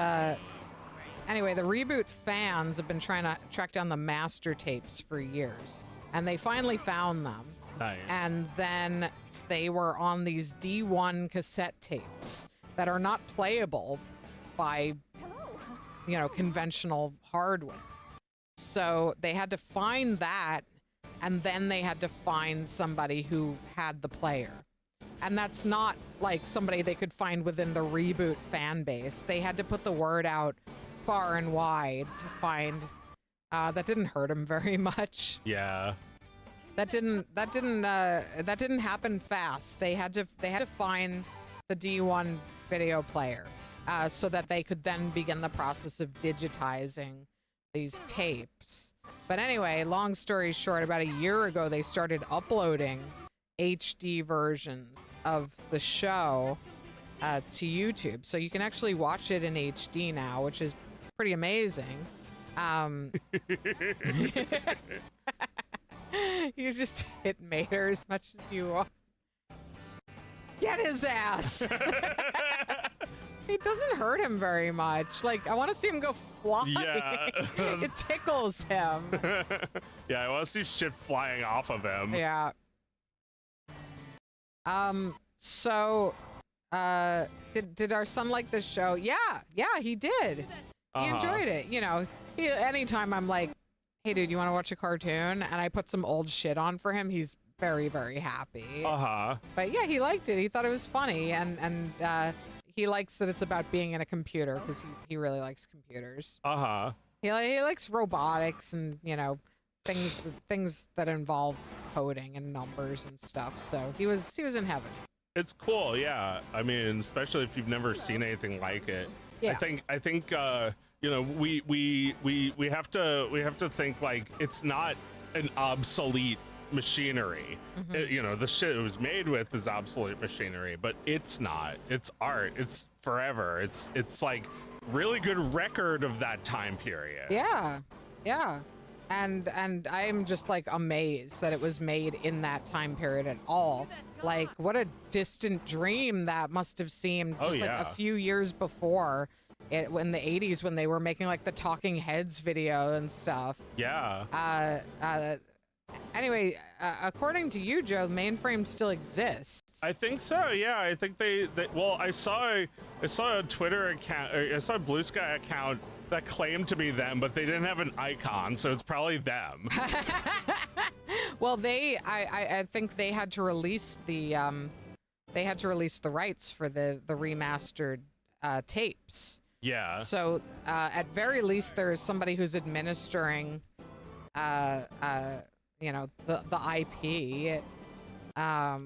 anyway, the Reboot fans have been trying to track down the master tapes for years. And they finally found them. Nice. And then they were on these D1 cassette tapes that are not playable by, you know, conventional hardware. So they had to find that, and then they had to find somebody who had the player. And that's not like somebody they could find within the Reboot fan base. They had to put the word out far and wide to find. That didn't hurt them very much. Yeah. That didn't happen fast. They had to find the D1 video player so that they could then begin the process of digitizing these tapes. But anyway, long story short, about a year ago, they started uploading HD versions of the show to YouTube. So you can actually watch it in HD now, which is pretty amazing. You just hit Mater as much as you want. Get his ass! It doesn't hurt him very much. Like, I want to see him go flying. Yeah. It tickles him. Yeah, I want to see shit flying off of him. Yeah. So, did our son like the show? Yeah, he did. He enjoyed it. You know, anytime I'm like, hey, dude, you want to watch a cartoon? And I put some old shit on for him, he's very, very happy. But yeah, he liked it. He thought it was funny, and he likes that it's about being in a computer because he really likes computers. He likes robotics and, you know, things that involve coding and numbers and stuff. So he was in heaven. It's cool, yeah. I mean, especially if you've never seen anything like it. Yeah. I think you know, we have to think like it's not an obsolete machinery. You know, the shit it was made with is obsolete machinery, but it's not. It's art. It's forever. It's like really good record of that time period. Yeah. and I'm just like amazed that it was made in that time period at all. Like, what a distant dream that must have seemed just like a few years before it, in the 80s, when they were making like the Talking Heads video and stuff. Yeah. Anyway, according to you, Joe, mainframe still exists. I think so. Yeah, I think they well, I saw a Twitter account, I saw a Blue Sky account that claimed to be them, but they didn't have an icon, so it's probably them. Well, I think they had to release the rights for the remastered tapes. Yeah. So at very least, there is somebody who's administering you know, the IP. I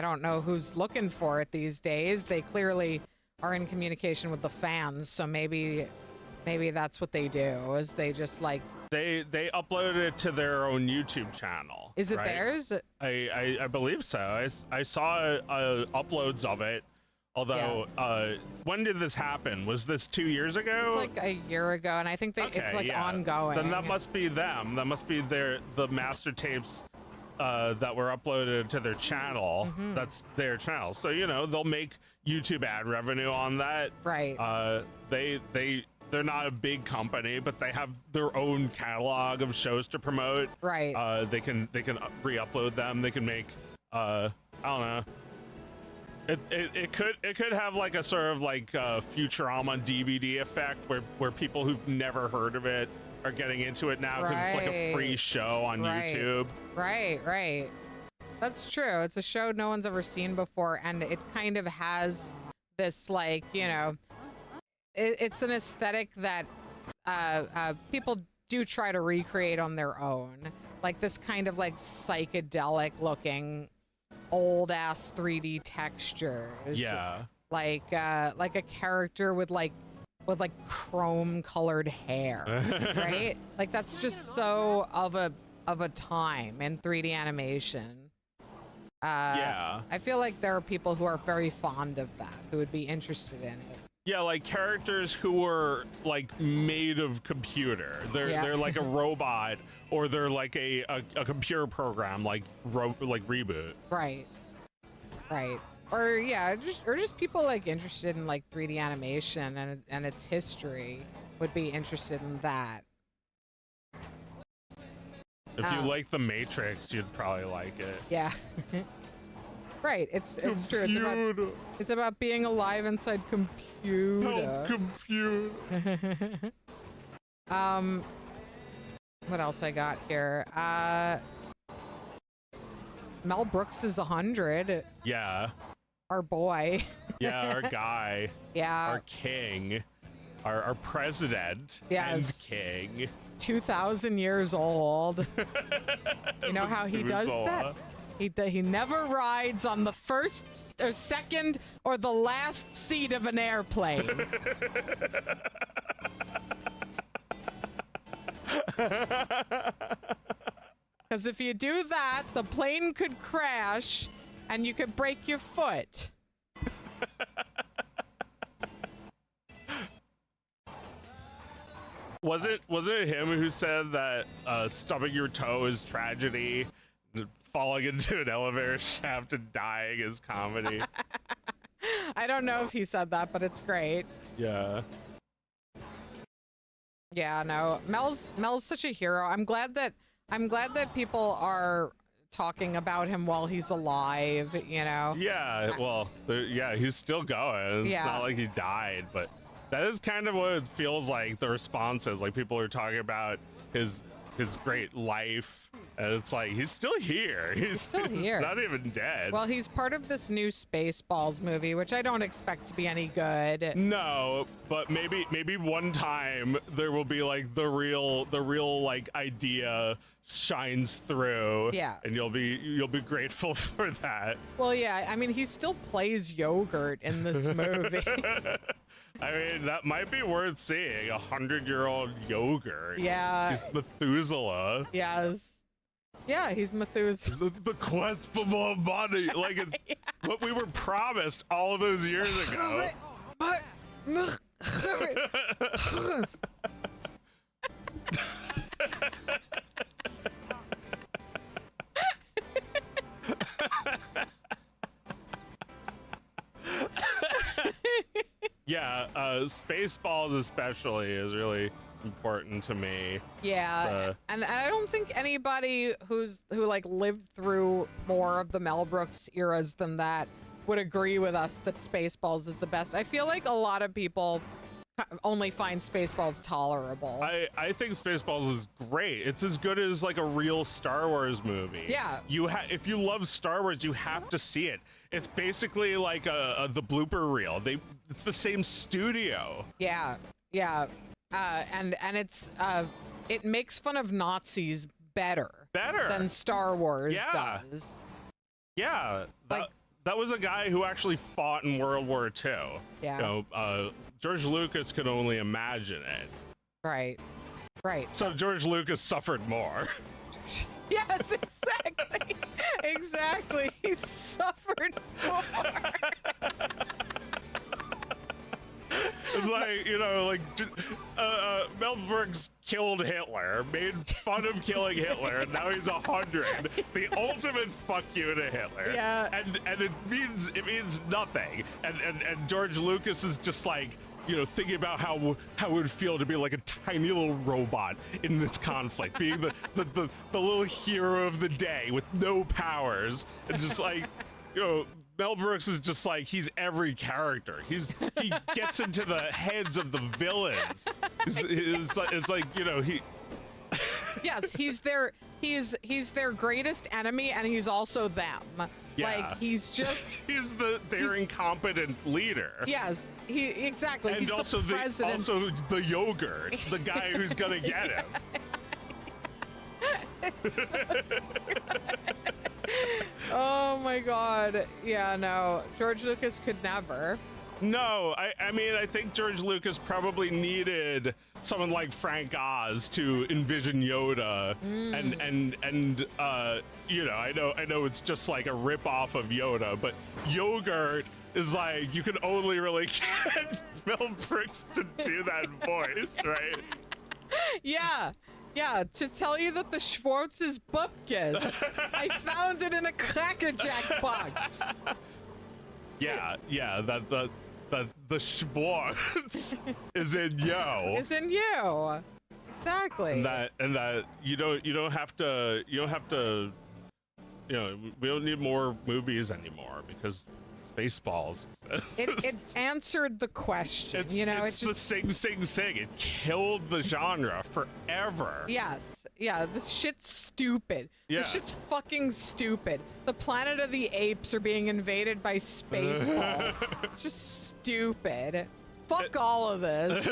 don't know who's looking for it these days. They clearly are in communication with the fans, so maybe that's what they do, is they just like they uploaded it to their own YouTube channel. Is it right? theirs? I believe so. I saw uploads of it. Although, when did this happen? Was this 2 years ago? It's like a year ago, and I think it's like ongoing. Then that must be them. That must be the master tapes that were uploaded to their channel. Mm-hmm. That's their channel. So, you know, they'll make YouTube ad revenue on that. Right. They're not a big company, but they have their own catalog of shows to promote. Right. They can re-upload them. They can make I don't know. It could have like a sort of like Futurama DVD effect where people who've never heard of it are getting into it now because it's like a free show on YouTube. Right. That's true. It's a show no one's ever seen before, and it kind of has this, like, you know, it's an aesthetic that people do try to recreate on their own, like this kind of like psychedelic looking old ass 3D textures. Yeah. Like a character with like chrome colored hair, right? Like that's just so of a time in 3D animation. Yeah. I feel like there are people who are very fond of that, who would be interested in it. Yeah, like characters who were like made of computer. They're like a robot, or they're like a computer program, like Reboot. Right. Or just people like interested in like 3D animation and its history would be interested in that. If you like The Matrix, you'd probably like it. Yeah. Right. It's true. It's about being alive inside computer. Help, computer. What else I got here? Mel Brooks is 100. Yeah. Our boy. Yeah, our guy. Yeah. Our king. Our president. Yes. And king. 2,000 years old. You know how he does that? He never rides on the first or second or the last seat of an airplane. Because if you do that, the plane could crash and you could break your foot. Was it him who said that stubbing your toe is tragedy, falling into an elevator shaft and dying is comedy? I don't know if he said that, but it's great. Yeah. Yeah, no. Mel's such a hero. I'm glad that people are talking about him while he's alive, you know. Yeah, well, yeah, he's still going. It's not like he died, but that is kind of what it feels like. The response is like people are talking about his great life, and it's like he's still here. He's still here. Not even dead. Well, he's part of this new Spaceballs movie, which I don't expect to be any good. No, but maybe one time there will be like the real like idea shines through. Yeah. And you'll be grateful for that. Well, yeah, I mean, he still plays yogurt in this movie. I mean, that might be worth seeing. 100-year-old yogurt. Yeah. He's Methuselah. Yes. Yeah, he's Methuselah. The quest for more money. Like, it's what we were promised all of those years ago. Spaceballs especially is really important to me. Yeah, and I don't think anybody who like lived through more of the Mel Brooks eras than that would agree with us that Spaceballs is the best. I feel like a lot of people only find Spaceballs tolerable. I think Spaceballs is great. It's as good as like a real Star Wars movie. Yeah. If you love Star Wars, you have to see it. It's basically like the blooper reel. It's the same studio. Yeah, and it's it makes fun of Nazis better than Star Wars does. Yeah, Like- that was a guy who actually fought in World War II. Yeah. You know, George Lucas could only imagine it. Right. So George Lucas suffered more. Yes, exactly. Exactly. He suffered more. It's like, you know, like Mel Brooks killed Hitler, made fun of killing Hitler, and now he's 100. The ultimate fuck you to Hitler. Yeah. And it means nothing. And George Lucas is just like, you know, thinking about how it would feel to be like a tiny little robot in this conflict, being the little hero of the day with no powers, and just like, you know, Mel Brooks is just like, he's every character. He gets into the heads of the villains. It's like, you know, Yes, he's their greatest enemy, and he's also them. Yeah. Like he's their incompetent leader. Yes, exactly. And he's also the president. also the yogurt, the guy who's gonna get him. Oh my God. Yeah, no. George Lucas could never. No, I mean, I think George Lucas probably needed someone like Frank Oz to envision Yoda, and you know, I know it's just like a rip off of Yoda, but yogurt is like, you can only really get Mel Brooks to do that voice, right? Yeah. Yeah, to tell you that the Schwartz is bupkis. I found it in a Cracker Jack box. Yeah, the Schwartz is in yo. Is in you. Exactly. And that you don't have to, you know, we don't need more movies anymore because Spaceballs. It answered the question. It's the sing. It killed the genre forever. Yes. Yeah, this shit's stupid. Yeah. This shit's fucking stupid. The Planet of the Apes are being invaded by Spaceballs. Just stupid. Fuck all of this.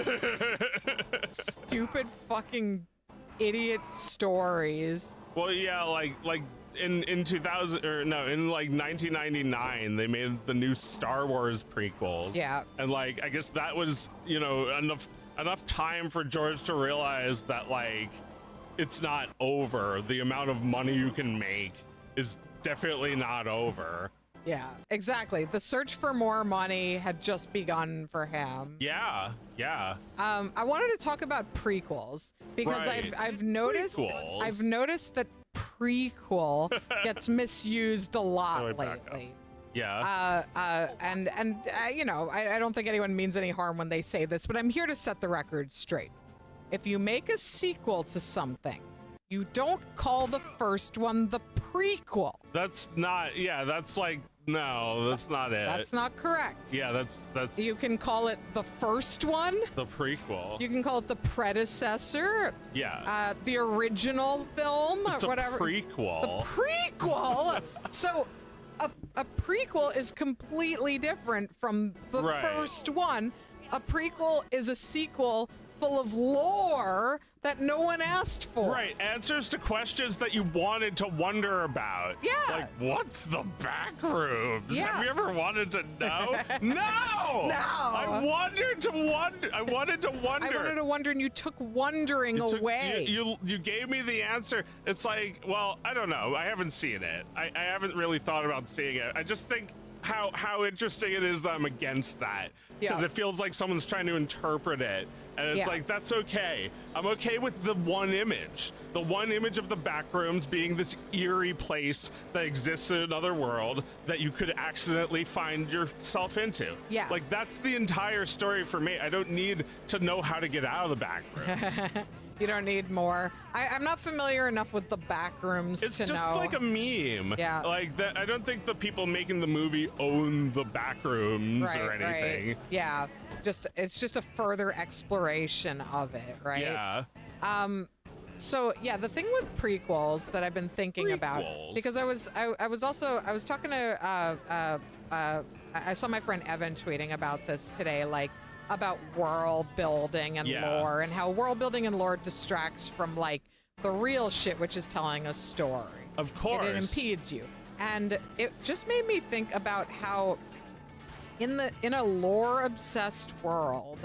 Stupid fucking idiot stories. Well, yeah, like in 2000 or no, in like 1999, they made the new Star Wars prequels. Yeah. And like, I guess that was, you know, enough time for George to realize that like, it's not over. The amount of money you can make is definitely not over. Yeah, exactly. The search for more money had just begun for him. Yeah. I wanted to talk about prequels because Right. I've noticed that prequel gets misused a lot Back up. lately. Yeah. And you know, I don't think anyone means any harm when they say this, but I'm here to set the record straight. If you make a sequel to something, you don't call the first one the prequel. That's not, yeah, that's like, no, that's not it. That's not correct. Yeah, that's You can call it the first one. the prequel. You can call it the predecessor. Yeah. The original film, It's a whatever. prequel. Prequel. So a prequel is completely different from the Right. first one. A prequel is a sequel full of lore that no one asked for. Right, answers to questions that you wanted to wonder about. Yeah. Like, what's the back rooms? Yeah. Have you ever wanted to know? No! I wanted to wonder. I wanted to wonder, and you took wondering away. You gave me the answer. It's like, well, I don't know. I haven't seen it. I haven't really thought about seeing it. I just think how interesting it is that I'm against that. Because Yeah. it feels like someone's trying to interpret it And it's Yeah. like, that's okay. I'm okay with the one image. The one image of the backrooms being this eerie place that exists in another world that you could accidentally find yourself into. Yes. Like, that's the entire story for me. I don't need to know how to get out of the backrooms. You don't need more. I'm not familiar enough with the back rooms It's to just know. like a meme. Yeah. Like, that. I don't think the people making the movie own the backrooms or anything. Right. Yeah. It's just a further exploration of it, right? Yeah. So yeah, the thing with prequels that I've been thinking about, Prequels. because I was talking to I saw my friend Evan tweeting about this today, like about world building and Yeah. lore, and how world building and lore distracts from like the real shit, which is telling a story. Of course. It impedes you, and it just made me think about how in a lore obsessed world,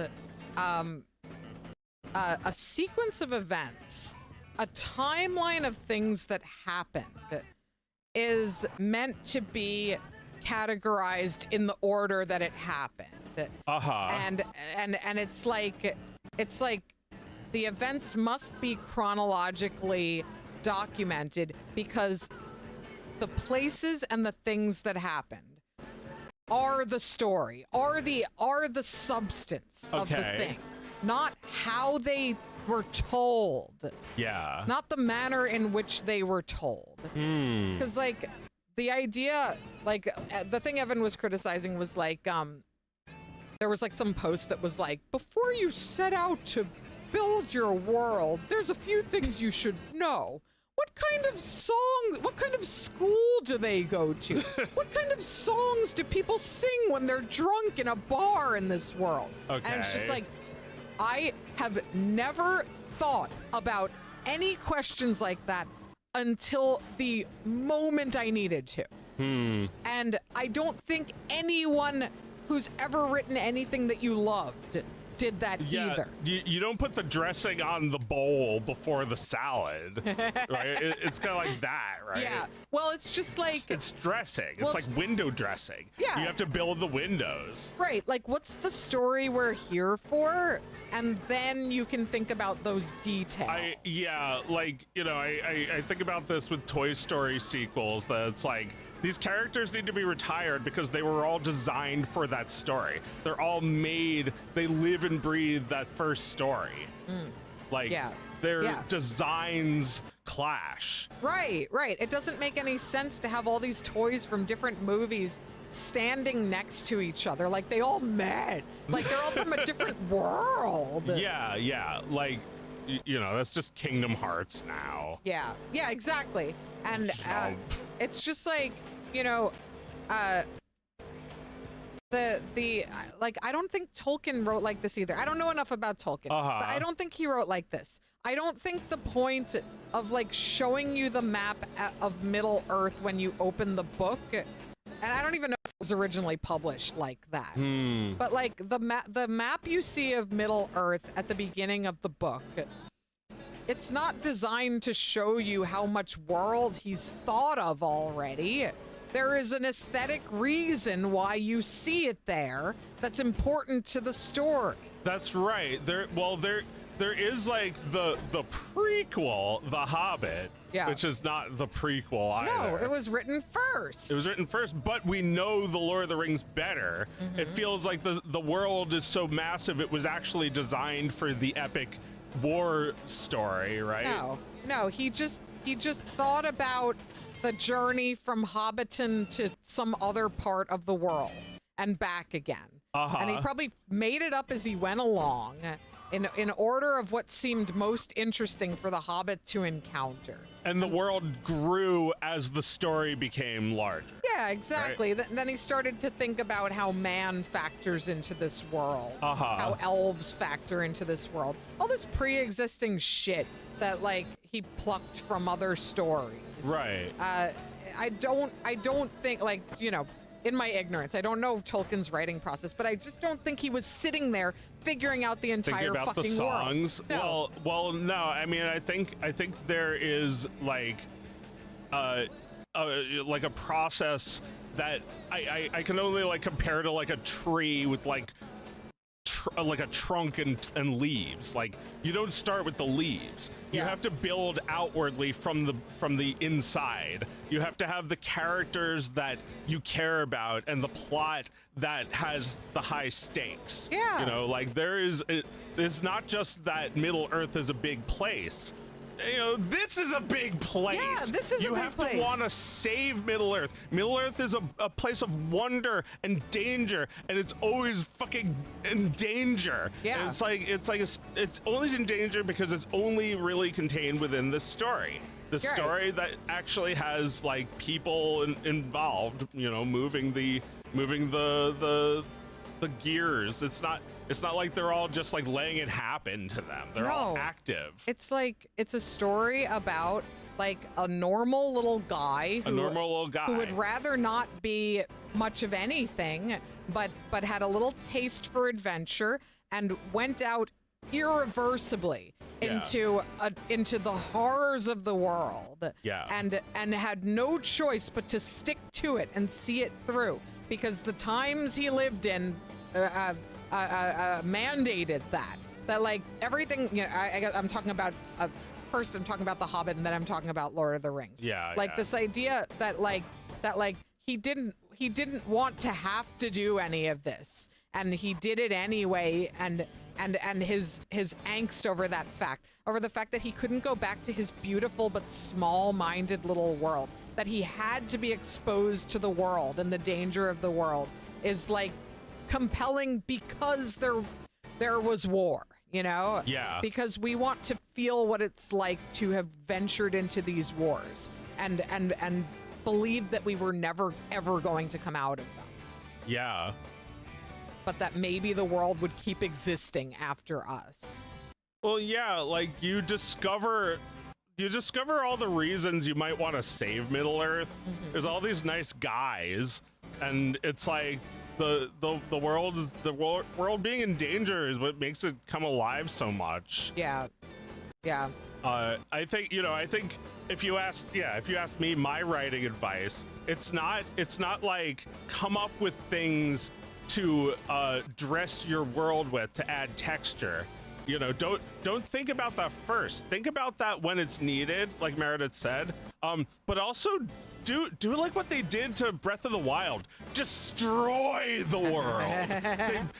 a sequence of events, a timeline of things that happened is meant to be categorized in the order that it happened. And it's like the events must be chronologically documented because the places and the things that happened are the story, are the substance of the Okay. thing, not how they were told, Yeah. not the manner in which they were told. Because like the idea, like the thing Evan was criticizing was like there was like some post that was like, before you set out to build your world, there's a few things you should know. What kind of what kind of school do they go to? What kind of songs do people sing when they're drunk in a bar in this world? And it's just Okay. like, I have never thought about any questions like that until the moment I needed to. And I don't think anyone who's ever written anything that you loved did that Yeah, either. you don't put the dressing on the bowl before the salad, right? It's kind of like that, right? Yeah. Well, it's just like, It's dressing. Well, It's like window dressing. Yeah. You have to build the windows. right, like what's the story we're here for? And then you can think about those details. Like, you know, I think about this with Toy Story sequels, that it's like, these characters need to be retired because they were all designed for that story. They're all made, they live and breathe that first story. Like, Yeah. their Yeah. designs clash. Right. It doesn't make any sense to have all these toys from different movies standing next to each other. Like they all met. Like they're all from a different world. Yeah. Like, you know, that's just Kingdom Hearts now. Yeah, exactly. And Oh. it's just like, you know, like I don't think Tolkien wrote like this either. I don't know enough about Tolkien, but I don't think he wrote like this. I don't think the point of like showing you the map of Middle Earth when you open the book, and I don't even know if it was originally published like that. But like the map you see of Middle Earth at the beginning of the book, it's not designed to show you how much world he's thought of already. There is an aesthetic reason why you see it there that's important to the story. That's right. There is like the prequel, The Hobbit, Yeah. which is not the prequel either. No, it was written first. It was written first, but we know the Lord of the Rings better. It feels like the world is so massive, it was actually designed for the epic war story, right? No, he just thought about the journey from Hobbiton to some other part of the world and back again. And he probably made it up as he went along in order of what seemed most interesting for the Hobbit to encounter. And the world grew as the story became larger. Yeah, exactly. Then he started to think about how man factors into this world, how elves factor into this world, all this pre-existing shit that like he plucked from other stories. Right. I don't think, like, you know, in my ignorance, I don't know Tolkien's writing process, but I just don't think he was sitting there figuring out the entire Thinking about fucking the songs. world. No. Well, no. I mean, I think there is like a process that I can only like compare to like a tree with like like a trunk and leaves. Like, you don't start with the leaves. You Yeah. have to build outwardly from the inside. You have to have the characters that you care about and the plot that has the high stakes. Yeah. You know, like it's not just that Middle Earth is a big place. You know, this is a big place. Yeah, this is a you big have place. to want to save Middle Earth. Middle Earth is a place of wonder and danger, and it's always fucking in danger. Yeah. And it's only in danger because it's only really contained within this story. The You're right. story that actually has like people involved, you know, moving the gears. It's not like they're all just like letting it happen to them. They're all No. active. It's like it's a story about like a normal little guy A normal little guy. who would rather not be much of anything, but had a little taste for adventure and went out irreversibly Yeah. into the horrors of the world. Yeah. And had no choice but to stick to it and see it through because the times he lived in mandated that like everything, you know, I guess I'm talking about first I'm talking about The Hobbit and then I'm talking about Lord of the Rings. Yeah, Like yeah. this idea that he didn't want to have to do any of this and he did it anyway and his angst over the fact that he couldn't go back to his beautiful but small-minded little world, that he had to be exposed to the world and the danger of the world is like compelling because there was war, you know? Yeah. Because we want to feel what it's like to have ventured into these wars and believe that we were never ever going to come out of them. Yeah. But that maybe the world would keep existing after us. Well, yeah, like you discover all the reasons you might want to save Middle Earth. Mm-hmm. There's all these nice guys, and it's like the world being in danger is what makes it come alive so much. Yeah. I think if you ask me my writing advice, it's not like come up with things to dress your world with to add texture. You know, don't think about that first. Think about that when it's needed, like Meredith said. But also do like what they did to Breath of the Wild. Destroy the world.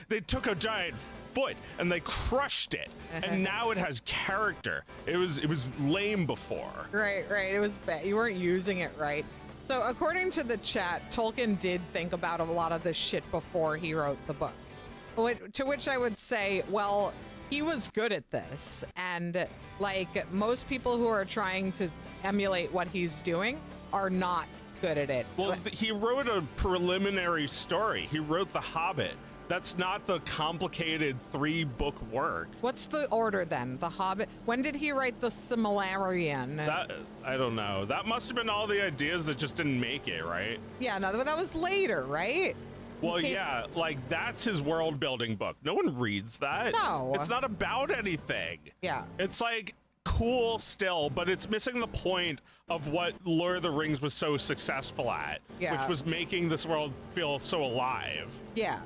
They took a giant foot and they crushed it, and now it has character. It was lame before. Right. It was bad. You weren't using it right. So according to the chat, Tolkien did think about a lot of this shit before he wrote the books. To which I would say, well, he was good at this. And like most people who are trying to emulate what he's doing are not good at it. Well, he wrote a preliminary story. He wrote The Hobbit. That's not the complicated 3-book work. What's the order then? The Hobbit. When did he write the Silmarillion? That I don't know. That must have been all the ideas that just didn't make it, right? Yeah, no, but that was later, right? Well, yeah, like that's his world building book. No one reads that. No. It's not about anything. Yeah. It's like cool still, but it's missing the point of what Lord of the Rings was so successful at, Yeah. which was making this world feel so alive. Yeah,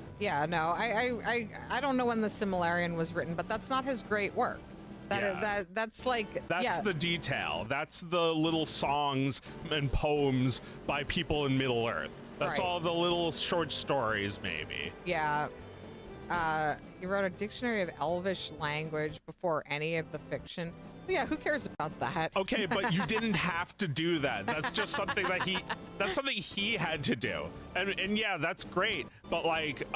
no, I don't know when the Silmarillion was written, but that's not his great work. That's The detail. That's the little songs and poems by people in Middle Earth. That's Right. all the little short stories, maybe. Yeah. He wrote a dictionary of Elvish language before any of the fiction. But yeah, who cares about that? Okay, but you didn't have to do that. That's just something that he had to do. And yeah, that's great. But like,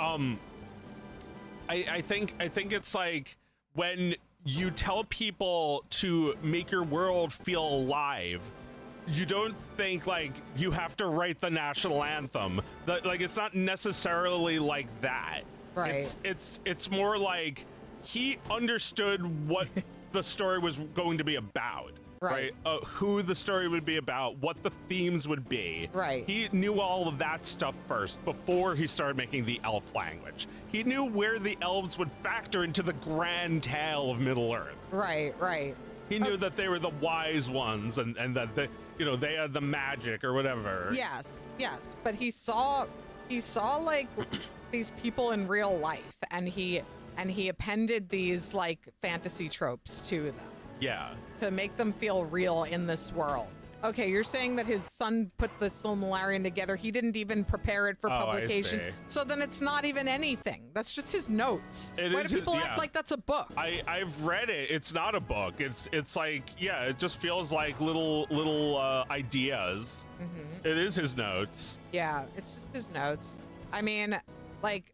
I think it's like when you tell people to make your world feel alive, you don't think like you have to write the national anthem. Like it's not necessarily like that. Right. It's more like he understood what the story was going to be about. Right. Who the story would be about, what the themes would be. Right. He knew all of that stuff first before he started making the elf language. He knew where the elves would factor into the grand tale of Middle Earth. Right. He knew that they were the wise ones and that they had the magic or whatever. Yes, but he saw like these people in real life, and he and he appended these like fantasy tropes to them Yeah. to make them feel real in this world. Okay, you're saying that his son put the Silmarillion together. He didn't even prepare it for publication. I see. So then it's not even anything. That's just his notes. It Why is do people his- act yeah. like that's a book? I've read it. It's not a book. It's like, yeah, it just feels like little ideas. It is his notes. Yeah, it's just his notes. I mean, like,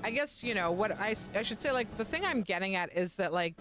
I guess, you know, what I should say, like, the thing I'm getting at is that, like,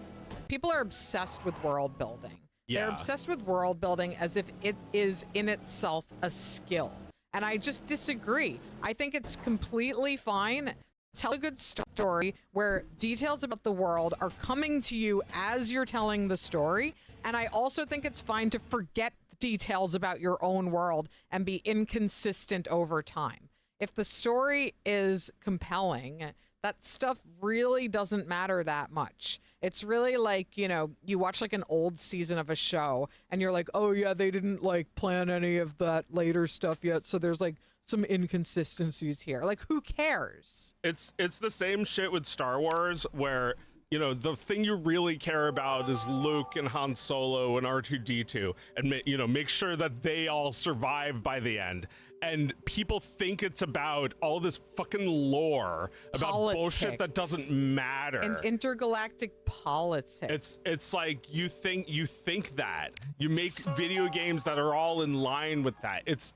people are obsessed with world building. They're Yeah. obsessed with world building as if it is in itself a skill. And I just disagree. I think it's completely fine. Tell a good story where details about the world are coming to you as you're telling the story. And I also think it's fine to forget details about your own world and be inconsistent over time. If the story is compelling, that stuff really doesn't matter that much. It's really like, you know, you watch like an old season of a show and you're like, oh yeah, they didn't like plan any of that later stuff yet, so there's like some inconsistencies here. Like, who cares? It's the same shit with Star Wars where, you know, the thing you really care about is Luke and Han Solo and R2-D2 and make sure that they all survive by the end. And people think it's about all this fucking lore about bullshit that doesn't matter. And intergalactic politics. It's like you think that you make video games that are all in line with that. It's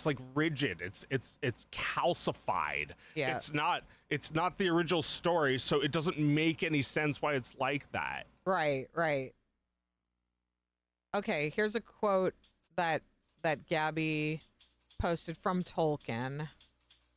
like rigid. It's calcified. Yeah. It's not the original story, so it doesn't make any sense why it's like that. Right. Okay, here's a quote that Gabby posted from Tolkien.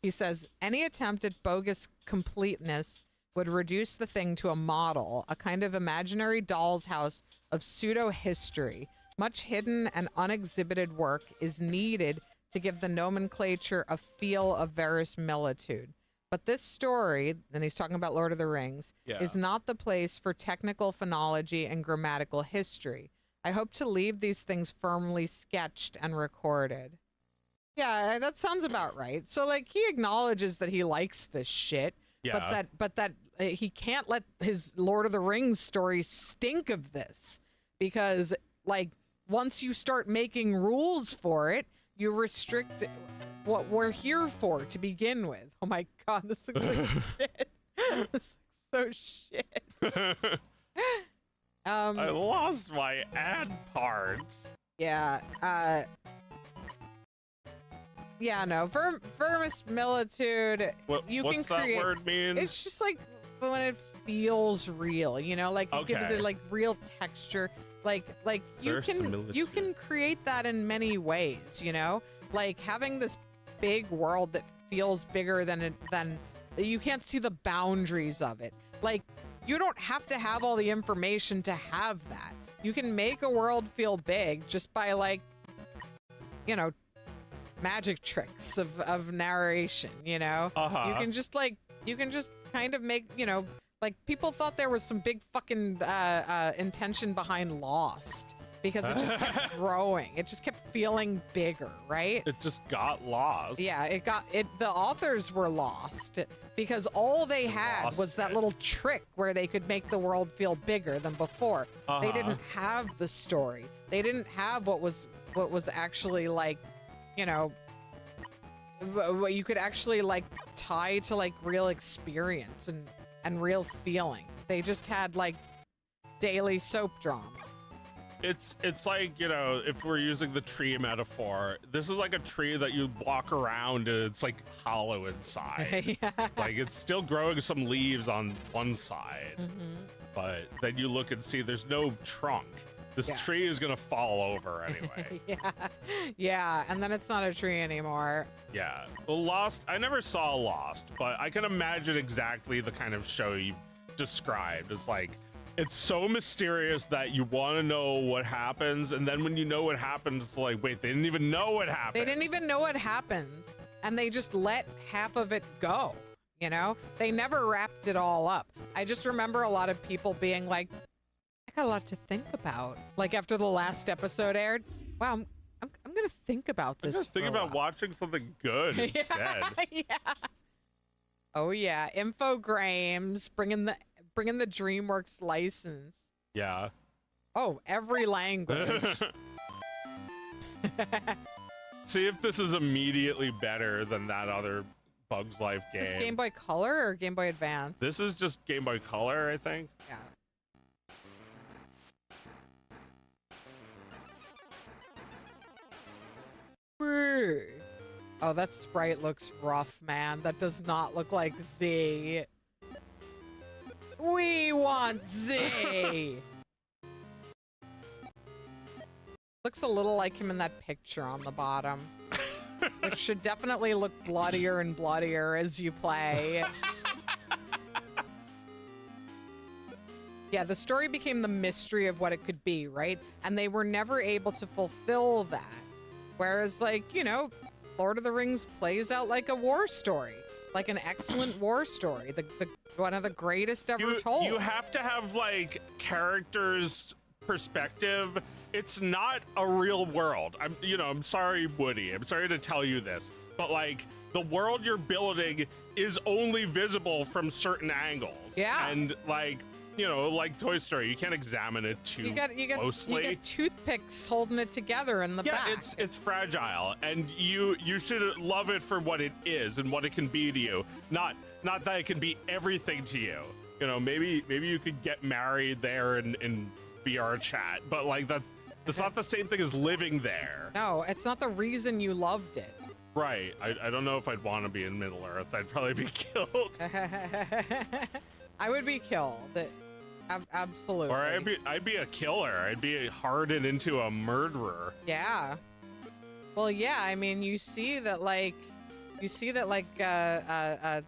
He says, any attempt at bogus completeness would reduce the thing to a model, a kind of imaginary doll's house of pseudo-history. Much hidden and unexhibited work is needed to give the nomenclature a feel of verisimilitude. But this story, and he's talking about Lord of the Rings, is not the place for technical phonology and grammatical history. I hope to leave these things firmly sketched and recorded. Yeah, that sounds about right. So, like, he acknowledges that he likes this shit, Yeah. but that he can't let his Lord of the Rings story stink of this, because, like, once you start making rules for it, you restrict what we're here for to begin with. Oh my god, this looks like shit. This looks so shit. I lost my ad parts. Yeah. Yeah, no. Verisimilitude. You What's can that create. word mean? It's just like when it feels real, you know, like it gives Okay. it like real texture. Like you can Verisimilitude. create that in many ways, you know, like having this big world that feels bigger than you can't see the boundaries of it. Like, you don't have to have all the information to have that. You can make a world feel big just by, like, you know, magic tricks of narration, you know? Uh-huh. You can just kind of make, you know, like, people thought there was some big fucking intention behind Lost because it just kept growing. It just kept feeling bigger, right? It just got lost. Yeah, the authors were lost because all they had Lost was that it. little trick where they could make the world feel bigger than before. They Uh-huh. didn't have the story. They didn't have what was actually, like, you know, what you could actually, like, tie to, like, real experience and real feeling. They just had, like, daily soap drama. It's like, you know, if we're using the tree metaphor, this is like a tree that you walk around and it's like hollow inside. Yeah. Like, it's still growing some leaves on one side, Mhm. but then you look and see there's no trunk. This Yeah. tree is gonna fall over anyway. Yeah, and then it's not a tree anymore. Yeah. Well, Lost, I never saw Lost, but I can imagine exactly the kind of show you described. It's like, it's so mysterious that you want to know what happens, and then when you know what happens, it's like, wait, they didn't even know what happened. They didn't even know what happens, and they just let half of it go, you know? They never wrapped it all up. I just remember a lot of people being like, I got a lot to think about. Like, after the last episode aired, wow, I'm gonna think about I'm this. just thinking for a about while. watching something good instead. Yeah. Oh yeah, Infogrames bringing bring in the DreamWorks license. Yeah. Oh, every language. See if this is immediately better than that other Bugs Life game. Is this Game Boy Color or Game Boy Advance? This is just Game Boy Color, I think. Yeah. Oh, that sprite looks rough, man. That does not look like Z. We want Z! Looks a little like him in that picture on the bottom. Which should definitely look bloodier and bloodier as you play. Yeah, the story became the mystery of what it could be, right? And they were never able to fulfill that. Whereas, like, you know, Lord of the Rings plays out like a war story. Like an excellent war story. The one of the greatest ever told. You have to have, like, characters' perspective. It's not a real world. I'm sorry, Woody. I'm sorry to tell you this. But, like, the world you're building is only visible from certain angles. Yeah. And, like, you know, like Toy Story, you can't examine it too closely. You get toothpicks holding it together in the back. Yeah, it's fragile, and you should love it for what it is and what it can be to you. Not that it can be everything to you. You know, maybe you could get married there in VR chat, but like that's not the same thing as living there. No, it's not the reason you loved it. Right. I don't know if I'd want to be in Middle Earth. I'd probably be killed. I would be killed. Absolutely. Or I'd be a killer. I'd be hardened into a murderer. Yeah. Well, yeah. I mean, you see that like a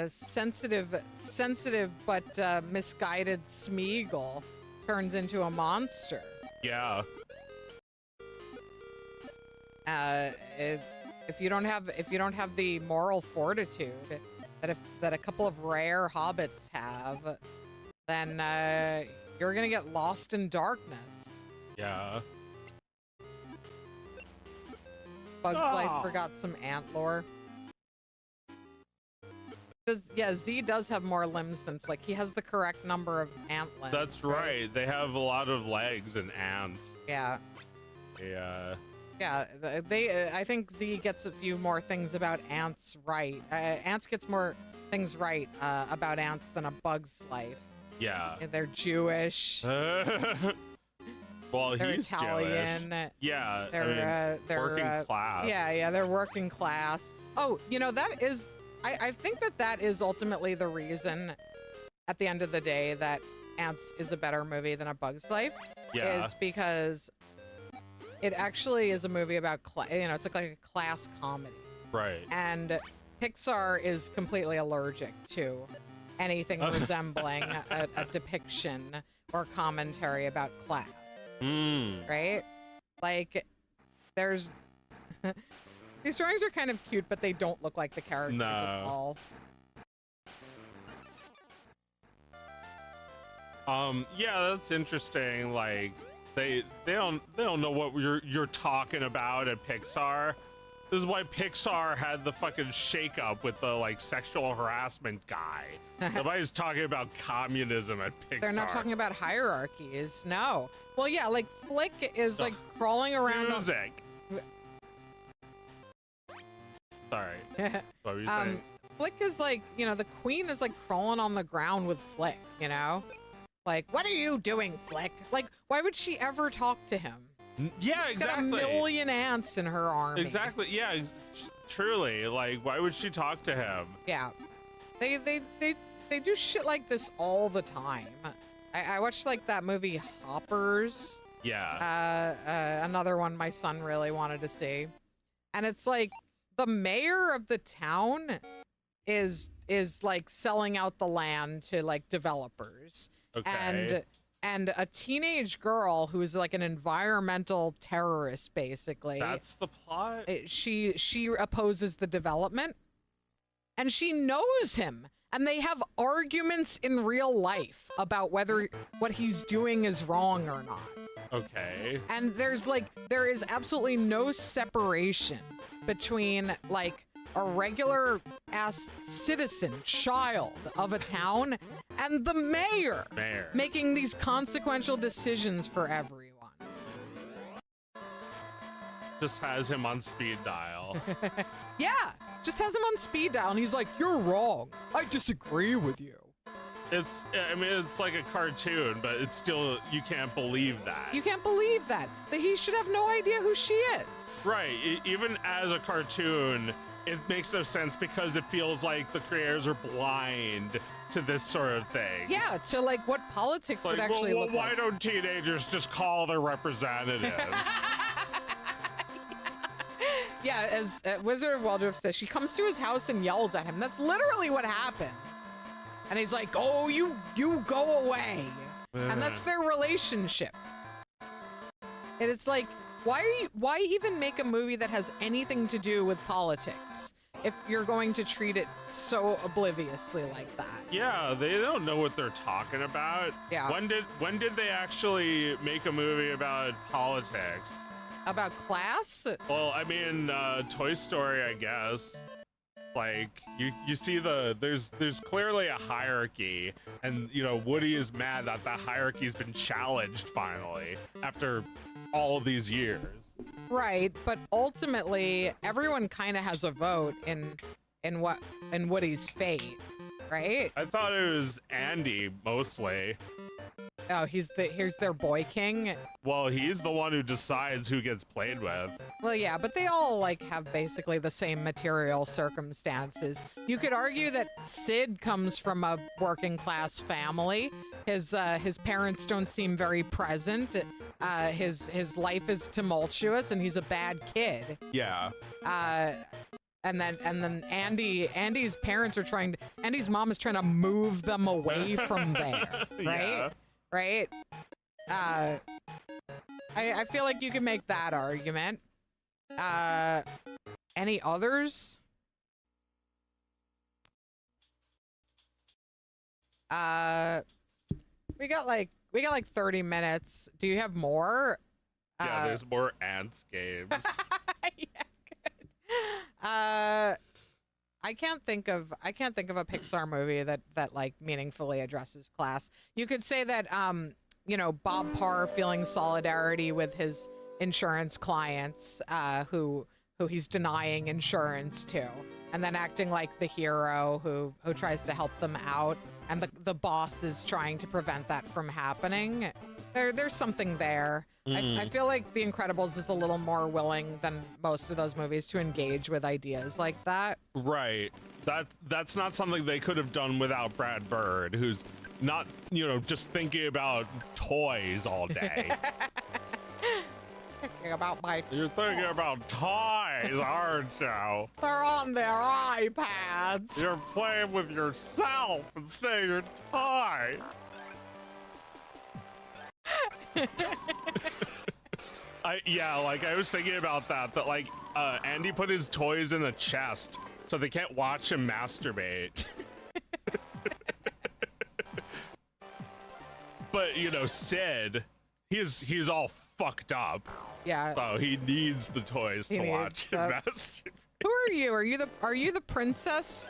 sensitive but misguided Smeagol turns into a monster. Yeah. If you don't have the moral fortitude that a couple of rare hobbits have, then you're gonna get lost in darkness. Yeah. Bugs Life forgot some ant lore. Z does have more limbs than Flick. He has the correct number of ant limbs. That's right. They have a lot of legs and ants. Yeah. Yeah. Yeah, I think Z gets a few more things about ants right. Ants gets more things right about ants than a Bug's Life. Yeah. They're Jewish. Well, They're he's Italian. Jewish. Yeah. They're working class. Yeah, they're working class. Oh, you know, that is, I think that is ultimately the reason at the end of the day that Ants is a better movie than A Bug's Life. Yeah. Is because it actually is a movie about, it's like a class comedy. Right. And Pixar is completely allergic to anything resembling a depiction or commentary about class. Right? Like, there's... These drawings are kind of cute, but they don't look like the characters at all. Yeah, that's interesting. Like, they don't know what you're talking about at Pixar. This is why Pixar had the fucking shakeup with the like sexual harassment guy. Nobody's talking about communism at Pixar. They're not talking about hierarchies. No. Well, yeah, like Flick is like crawling around. Music. Sorry. What were you saying? Flick is like, the queen is like crawling on the ground with Flick, Like, what are you doing, Flick? Like, why would she ever talk to him? Yeah, She's exactly. got a million ants in her army. Exactly. Yeah, truly. Like, why would she talk to him? Yeah. They do shit like this all the time. I watched like that movie Hoppers. Yeah. Another one my son really wanted to see. And it's like the mayor of the town is like selling out the land to like developers. Okay. And a teenage girl who's like an environmental terrorist, basically. That's the plot? She opposes the development. And she knows him. And they have arguments in real life about whether what he's doing is wrong or not. And there is absolutely no separation between like a regular ass citizen, child of a town, and the mayor making these consequential decisions for everyone. Just has him on speed dial. Yeah, just has him on speed dial, and he's like, "You're wrong. I disagree with you." I mean, it's like a cartoon, but it's still, you can't believe that. You can't believe that he should have no idea who she is. Right. Even as a cartoon, it makes no sense because it feels like the creators are blind to this sort of thing. Yeah, to like what politics would actually look why like. don't teenagers just call their representatives? Yeah, as Wizard of Waldorf says, she comes to his house and yells at him. That's literally what happened. And he's like, "Oh, you go away." And that's their relationship. And it's like, why even make a movie that has anything to do with politics if you're going to treat it so obliviously like that? Yeah, they don't know what they're talking about. Yeah. When did they actually make a movie about politics? About class? Well, I mean, Toy Story, I guess. Like, you see there's clearly a hierarchy, and Woody is mad that the hierarchy's been challenged finally after all of these years. Right, but ultimately everyone kind of has a vote in Woody's fate, right? I thought it was Andy mostly. Oh, here's their boy king. Well, he's the one who decides who gets played with. Well, yeah, but they all like have basically the same material circumstances. You could argue that Sid comes from a working class family. His parents don't seem very present. His life is tumultuous, and he's a bad kid. Yeah. And then Andy's parents are Andy's mom is trying to move them away from there, right? Yeah. Right? I feel like you can make that argument. Any others? We got like 30 minutes. Do you have more? Yeah, there's more ants games. Yeah, good. I can't think of a Pixar movie that like meaningfully addresses class. You could say that Bob Parr feeling solidarity with his insurance clients who he's denying insurance to, and then acting like the hero who tries to help them out, and the boss is trying to prevent that from happening. There's something there. I feel like The Incredibles is a little more willing than most of those movies to engage with ideas like that. Right. That's not something they could have done without Brad Bird, who's not, just thinking about toys all day. Thinking about my You're thinking about toys, aren't you? They're on their iPads. You're playing with yourself instead of your toys. I was thinking about that like Andy put his toys in a chest so they can't watch him masturbate. But Sid, he's all fucked up. Yeah. So he needs the toys to watch him masturbate. Who are you? Are you the princess?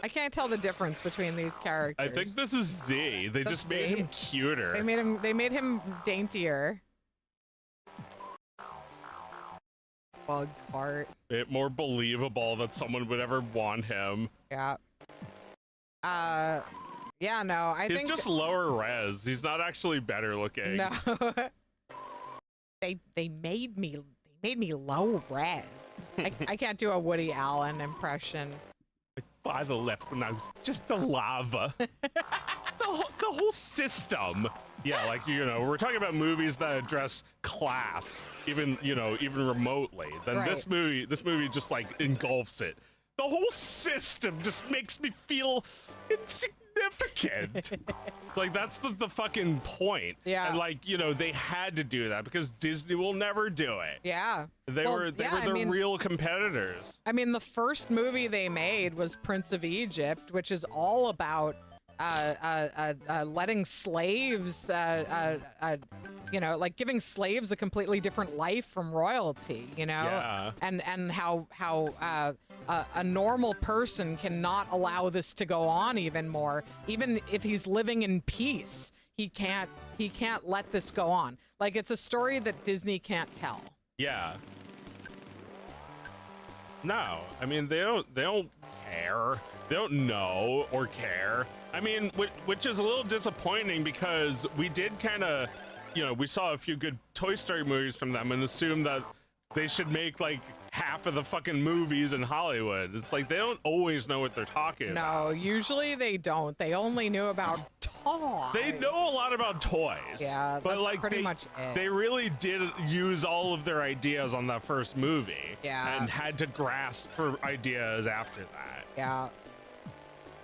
I can't tell the difference between these characters. I think this is Z. They just made him cuter. They made him daintier. Bug part. It more believable that someone would ever want him. Yeah. Yeah, no, He's think just lower res. He's not actually better looking. No. they made me low res. I can't do a Woody Allen impression. My father left when I was just a lava. the whole system. Yeah, we're talking about movies that address class, even remotely. Then Right. this movie just engulfs it. The whole system just makes me feel insignificant. It's like that's the fucking point. Yeah. And they had to do that because Disney will never do it. Yeah. They were real competitors. I mean, the first movie they made was Prince of Egypt, which is all about letting slaves, you know, like giving slaves a completely different life from royalty, you know, Yeah. and how a normal person cannot allow this to go on even more, even if he's living in peace. He can't let this go on. Like, it's a story that Disney can't tell. Yeah. No, I mean they don't care. They don't know or care. I mean, which is a little disappointing because we did kind of, you know, we saw a few good Toy Story movies from them and assumed that they should make like half of the fucking movies in Hollywood. It's like they don't always know what they're talking about. No, usually they don't. They only knew about toys. They know a lot about toys. Yeah, but that's like pretty much it. They really did use all of their ideas on that first movie. Yeah. And had to grasp for ideas after that. Yeah.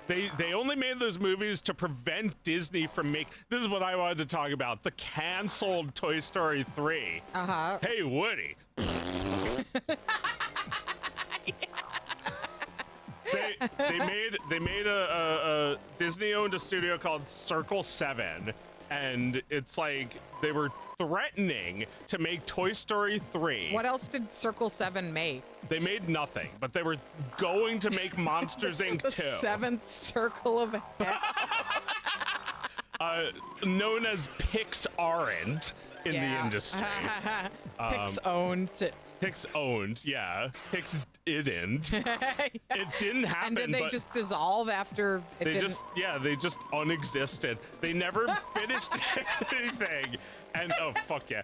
They only made those movies to prevent Disney from this is what I wanted to talk about, the canceled Toy Story 3. Uh-huh. Hey, Woody. They made a Disney owned a studio called Circle 7, and it's like they were threatening to make Toy Story 3. What else did Circle 7 make? They made nothing, but they were going to make Monsters Inc. The 2. seventh circle of hell. Known as Pixar-ent in the industry. Pix owned. Pix owned, yeah. Pix isn't. It didn't happen. And did they but just dissolve after it they didn't? they just unexisted. They never finished anything. And oh fuck yeah,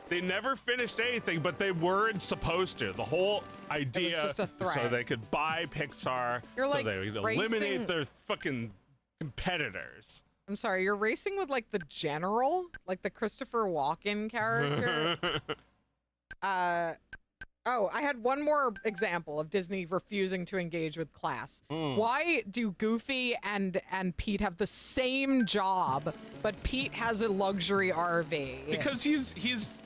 they never finished anything, but they weren't supposed to. The whole idea, just a threat. so they could buy Pixar, You're so like they would racing- eliminate their fucking competitors. I'm sorry, you're racing with like the general, like the Christopher Walken character. Oh, I had one more example of Disney refusing to engage with class. Why do Goofy and Pete have the same job, but Pete has a luxury RV? Because he's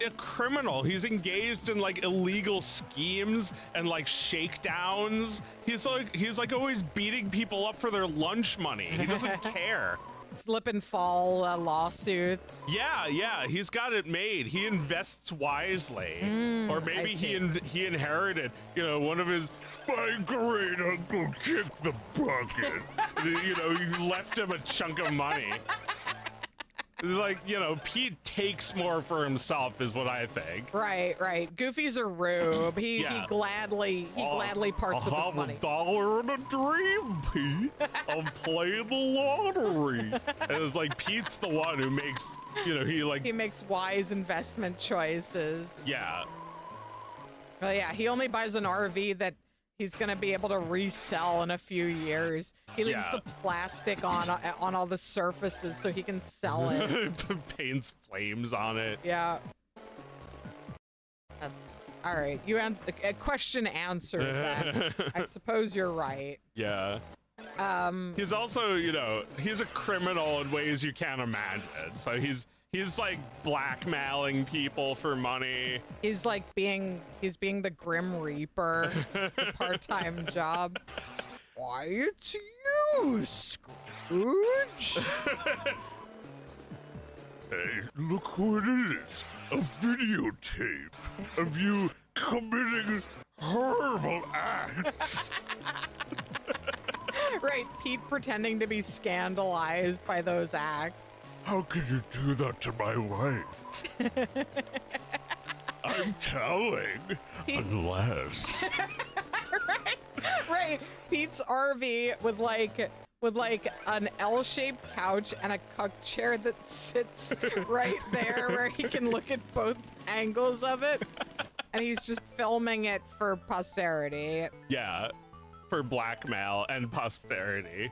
a criminal. He's engaged in like illegal schemes and like shakedowns. He's like always beating people up for their lunch money. He doesn't care. Slip and fall lawsuits. Yeah, he's got it made. He invests wisely, or maybe he inherited, you know, one of his my great uncle kicked the bucket. You know, you left him a chunk of money. Like, you know, Pete takes more for himself, is what I think. Right. Goofy's a rube. He gladly parts with his money. $1 and a dream, Pete. I'll play the lottery. And it's like Pete's the one who makes, you know, he makes wise investment choices. Yeah. Well, yeah, he only buys an RV that he's gonna be able to resell in a few years. He leaves the plastic on all the surfaces so he can sell it. Paints flames on it. Yeah. That's all right. You answered a question answered. Then. I suppose you're right. Yeah. He's also, you know, he's a criminal in ways you can't imagine. So he's like blackmailing people for money. He's being the Grim Reaper, the part-time job. Why, it's you, Scrooge. Hey, look who it is. A videotape of you committing horrible acts. Right, Pete pretending to be scandalized by those acts. How could you do that to my wife? I'm telling, unless... Right. Pete's RV with like an L-shaped couch and a cuck chair that sits right there where he can look at both angles of it. And he's just filming it for posterity. Yeah, for blackmail and posterity.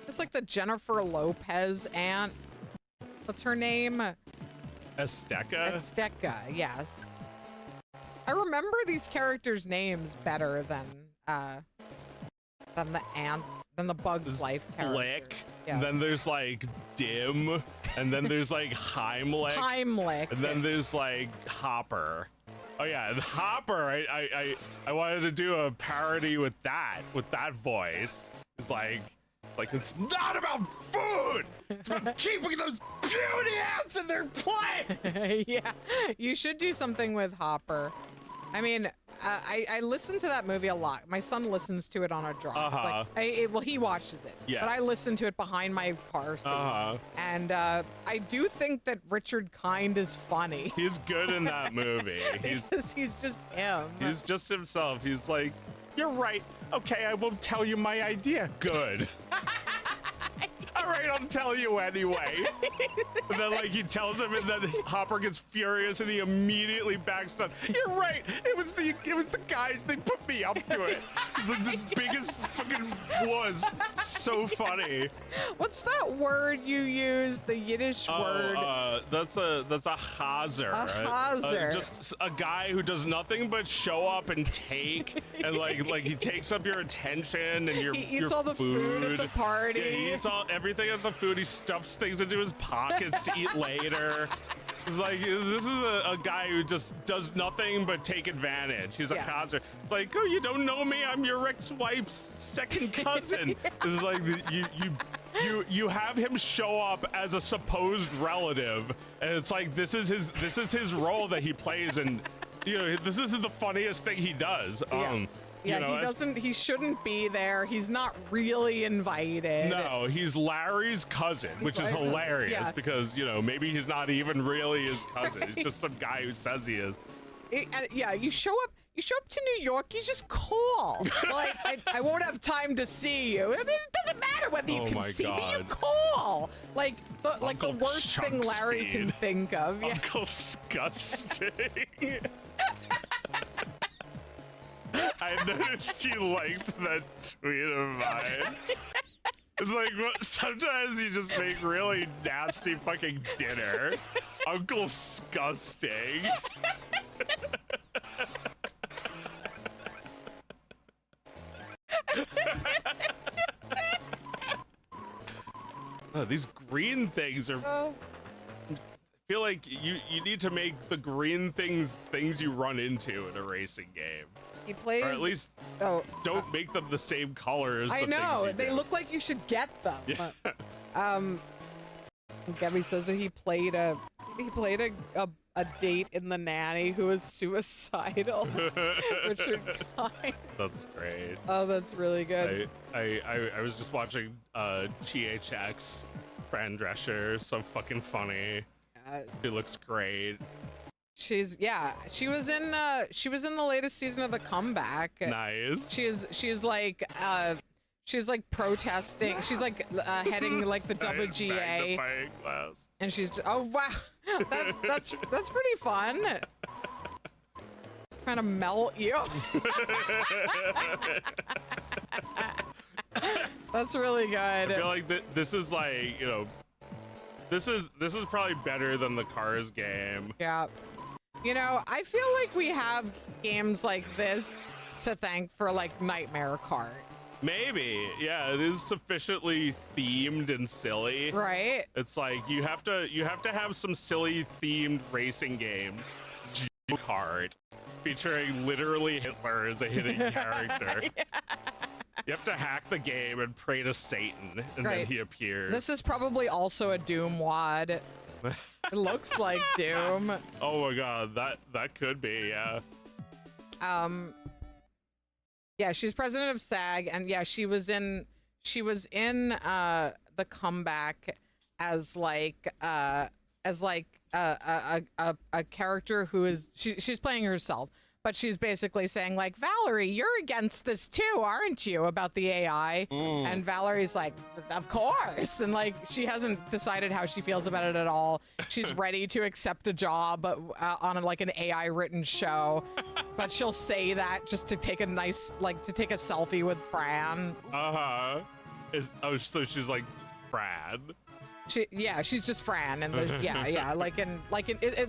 It's like the Jennifer Lopez aunt. What's her name? Azteca? Azteca, yes. I remember these characters' names better than the ants, than the Bugs Life character. Flick. Yeah. And then there's like Dim, and then there's like Heimlich. Heimlich. And then there's like Hopper. Oh yeah, and Hopper, I wanted to do a parody with that voice. It's like, Like, it's not about food. It's about keeping those puny ants in their place. Yeah, you should do something with Hopper. I mean, I listen to that movie a lot. My son listens to it on a drive. Well, he watches it. Yeah. But I listen to it behind my car seat. And I do think that Richard Kind is funny. He's good in that movie. He's just him. He's just himself. He's like, you're right. Okay, I won't tell you my idea. Good. All right, I'll tell you anyway. And then, like, he tells him, and then Hopper gets furious, and he immediately backs down. You're right. It was the guys. They put me up to it. The biggest fucking was so funny. What's that word you use? The Yiddish word. That's a chazer. A chazer. Just a guy who does nothing but show up and take, and like he takes up your attention and your He eats all the food at the party. Yeah, he eats everything at the food. He stuffs things into his pockets to eat later. It's like, this is a guy who just does nothing but take advantage. He's a chazer. It's like, oh, you don't know me? I'm your ex-wife's second cousin. It's like you have him show up as a supposed relative, and it's like this is his role that he plays, and you know, this isn't the funniest thing he does. Yeah, you know, he shouldn't be there. He's not really invited. No, he's Larry's cousin, which is hilarious because, you know, maybe he's not even really his cousin. He's just some guy who says he is. You show up to New York, you just call. Like, I won't have time to see you. It doesn't matter whether you can see me, you call. Like the worst thing Larry can think of. Yeah. Uncle Disgusting. I noticed you liked that tweet of mine. It's like, sometimes you just make really nasty fucking dinner. Uncle Disgusting. Oh, these green things are... I feel like you need to make the green things you run into in a racing game. He plays, or at least don't make them the same color as I the know things you they do. look like you should get them. Yeah. Gabby says that he played a date in The Nanny who was suicidal. Richard Kind. That's great. Oh, that's really good. I was just watching GHX. Fran Drescher, so fucking funny. She looks great. She was in the latest season of The Comeback. Nice. She's like protesting. She's like heading like the WGA. And she's oh wow, that's pretty fun. Trying to melt you. That's really good. I feel like this is like, you know, this is probably better than the Cars game. Yeah. You know, I feel like we have games like this to thank for like Nightmare Kart. Maybe, yeah, it is sufficiently themed and silly. Right. It's like you have to have some silly themed racing games. Kart, featuring literally Hitler as a hidden character. Yeah. You have to hack the game and pray to Satan, and then he appears. This is probably also a Doom WAD. It looks like Doom. Oh my god, that could be, yeah. Yeah, she's president of SAG, and yeah, she was in The Comeback as a character who is she's playing herself, but she's basically saying like, Valerie, you're against this too, aren't you, about the AI? And Valerie's like, of course, and like she hasn't decided how she feels about it at all. She's ready to accept a job on like an AI written show, but she'll say that just to take a selfie with Fran. So she's like Fran. She's just Fran, and it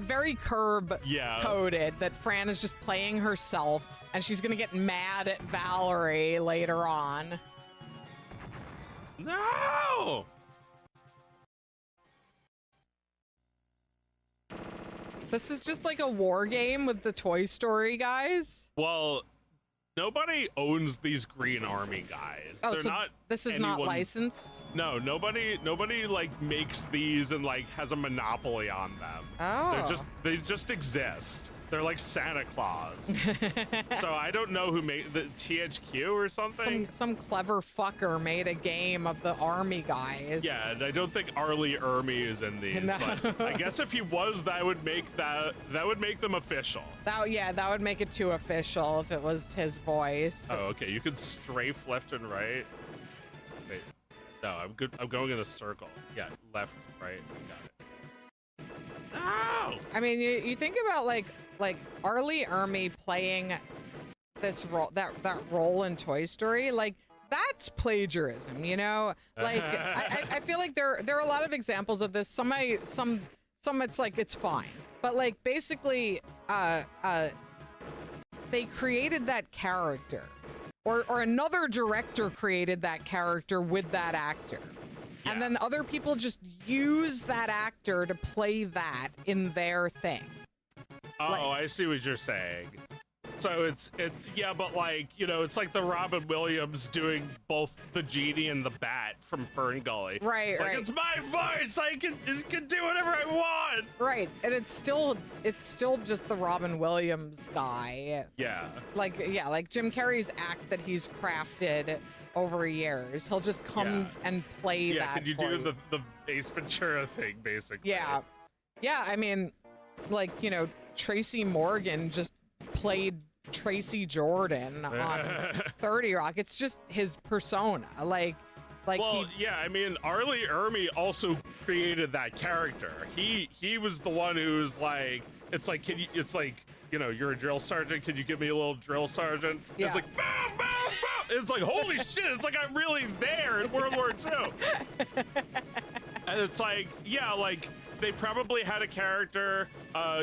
very Curb coded that Fran is just playing herself, and she's gonna get mad at Valerie later on. No. This is just like a war game with the Toy Story guys. Well, nobody owns these Green Army guys. Oh, They're so not. this is not anyone's- licensed? No, nobody like makes these and like has a monopoly on them. Oh. They just exist. They're like Santa Claus. So I don't know who made the THQ or something. Some clever fucker made a game of the army guys. Yeah, and I don't think Arlie Ermy is in these. No. But I guess if he was, that would make them official. That would make it too official if it was his voice. Oh, okay. You can strafe left and right. Wait. No, I'm good. I'm going in a circle. Yeah, left, right. Got it. No! I mean, you think about like Arlie Ermy playing this role, that role in Toy Story, like that's plagiarism, you know? Like I feel like there are a lot of examples of this. Some it's like it's fine, but like basically they created that character, or another director created that character with that actor. Yeah. And then other people just use that actor to play that in their thing. Oh, I see what you're saying. So yeah, but like, you know, it's like the Robin Williams doing both the genie and the bat from Fern Gully. Right, it's right. Like, it's my voice. I can do whatever I want. Right, and it's still just the Robin Williams guy. Yeah. Like Jim Carrey's act that he's crafted over years. He'll just come and play that. Yeah, can you for do the Ace Ventura thing, basically? Yeah. Yeah, I mean, like, you know, Tracy Morgan just played Tracy Jordan on 30 Rock. It's just his persona. Well, yeah, I mean, Arlie Ermy also created that character. He was the one who's like, it's like, you know, you're a drill sergeant. Can you give me a little drill sergeant? Yeah. It's like, move, move, move. It's like, holy shit. It's like, I'm really there in World War II. And it's like, yeah, like, they probably had a character,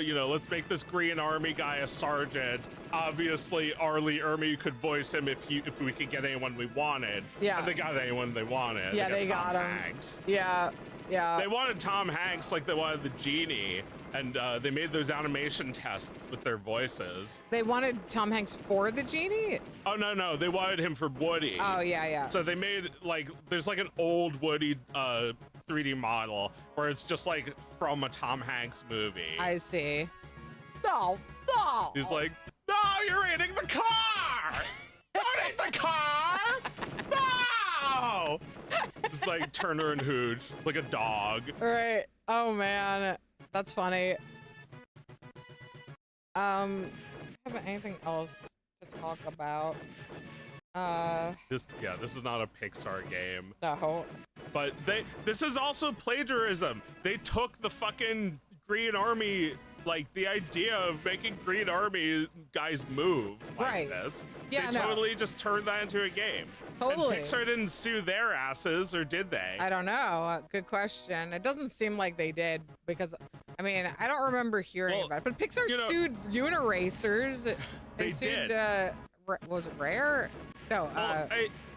you know, let's make this Green Army guy a sergeant. Obviously, Arlie Ermy could voice him if we could get anyone we wanted. Yeah. And they got anyone they wanted. Yeah, they Tom got him. Hanks. Yeah, yeah. They wanted Tom Hanks like they wanted the genie, and they made those animation tests with their voices. They wanted Tom Hanks for the genie? Oh, no, they wanted him for Woody. Oh, yeah. So they made, like, there's like an old Woody 3D model where it's just like from a Tom Hanks movie. I see. No. He's like, no, you're eating the car! Don't eat the car! No! It's like Turner and Hooch. It's like a dog. Right. Oh man, that's funny. Have anything else to talk about? This is not a Pixar game. No. But this is also plagiarism. They took the fucking Green Army, like the idea of making Green Army guys move like this. Yeah, they totally just turned that into a game. Totally. And Pixar didn't sue their asses, or did they? I don't know. Good question. It doesn't seem like they did, because I mean, I don't remember hearing about it. But Pixar sued Uniracers. They sued, did. Was it Rare? No. Well,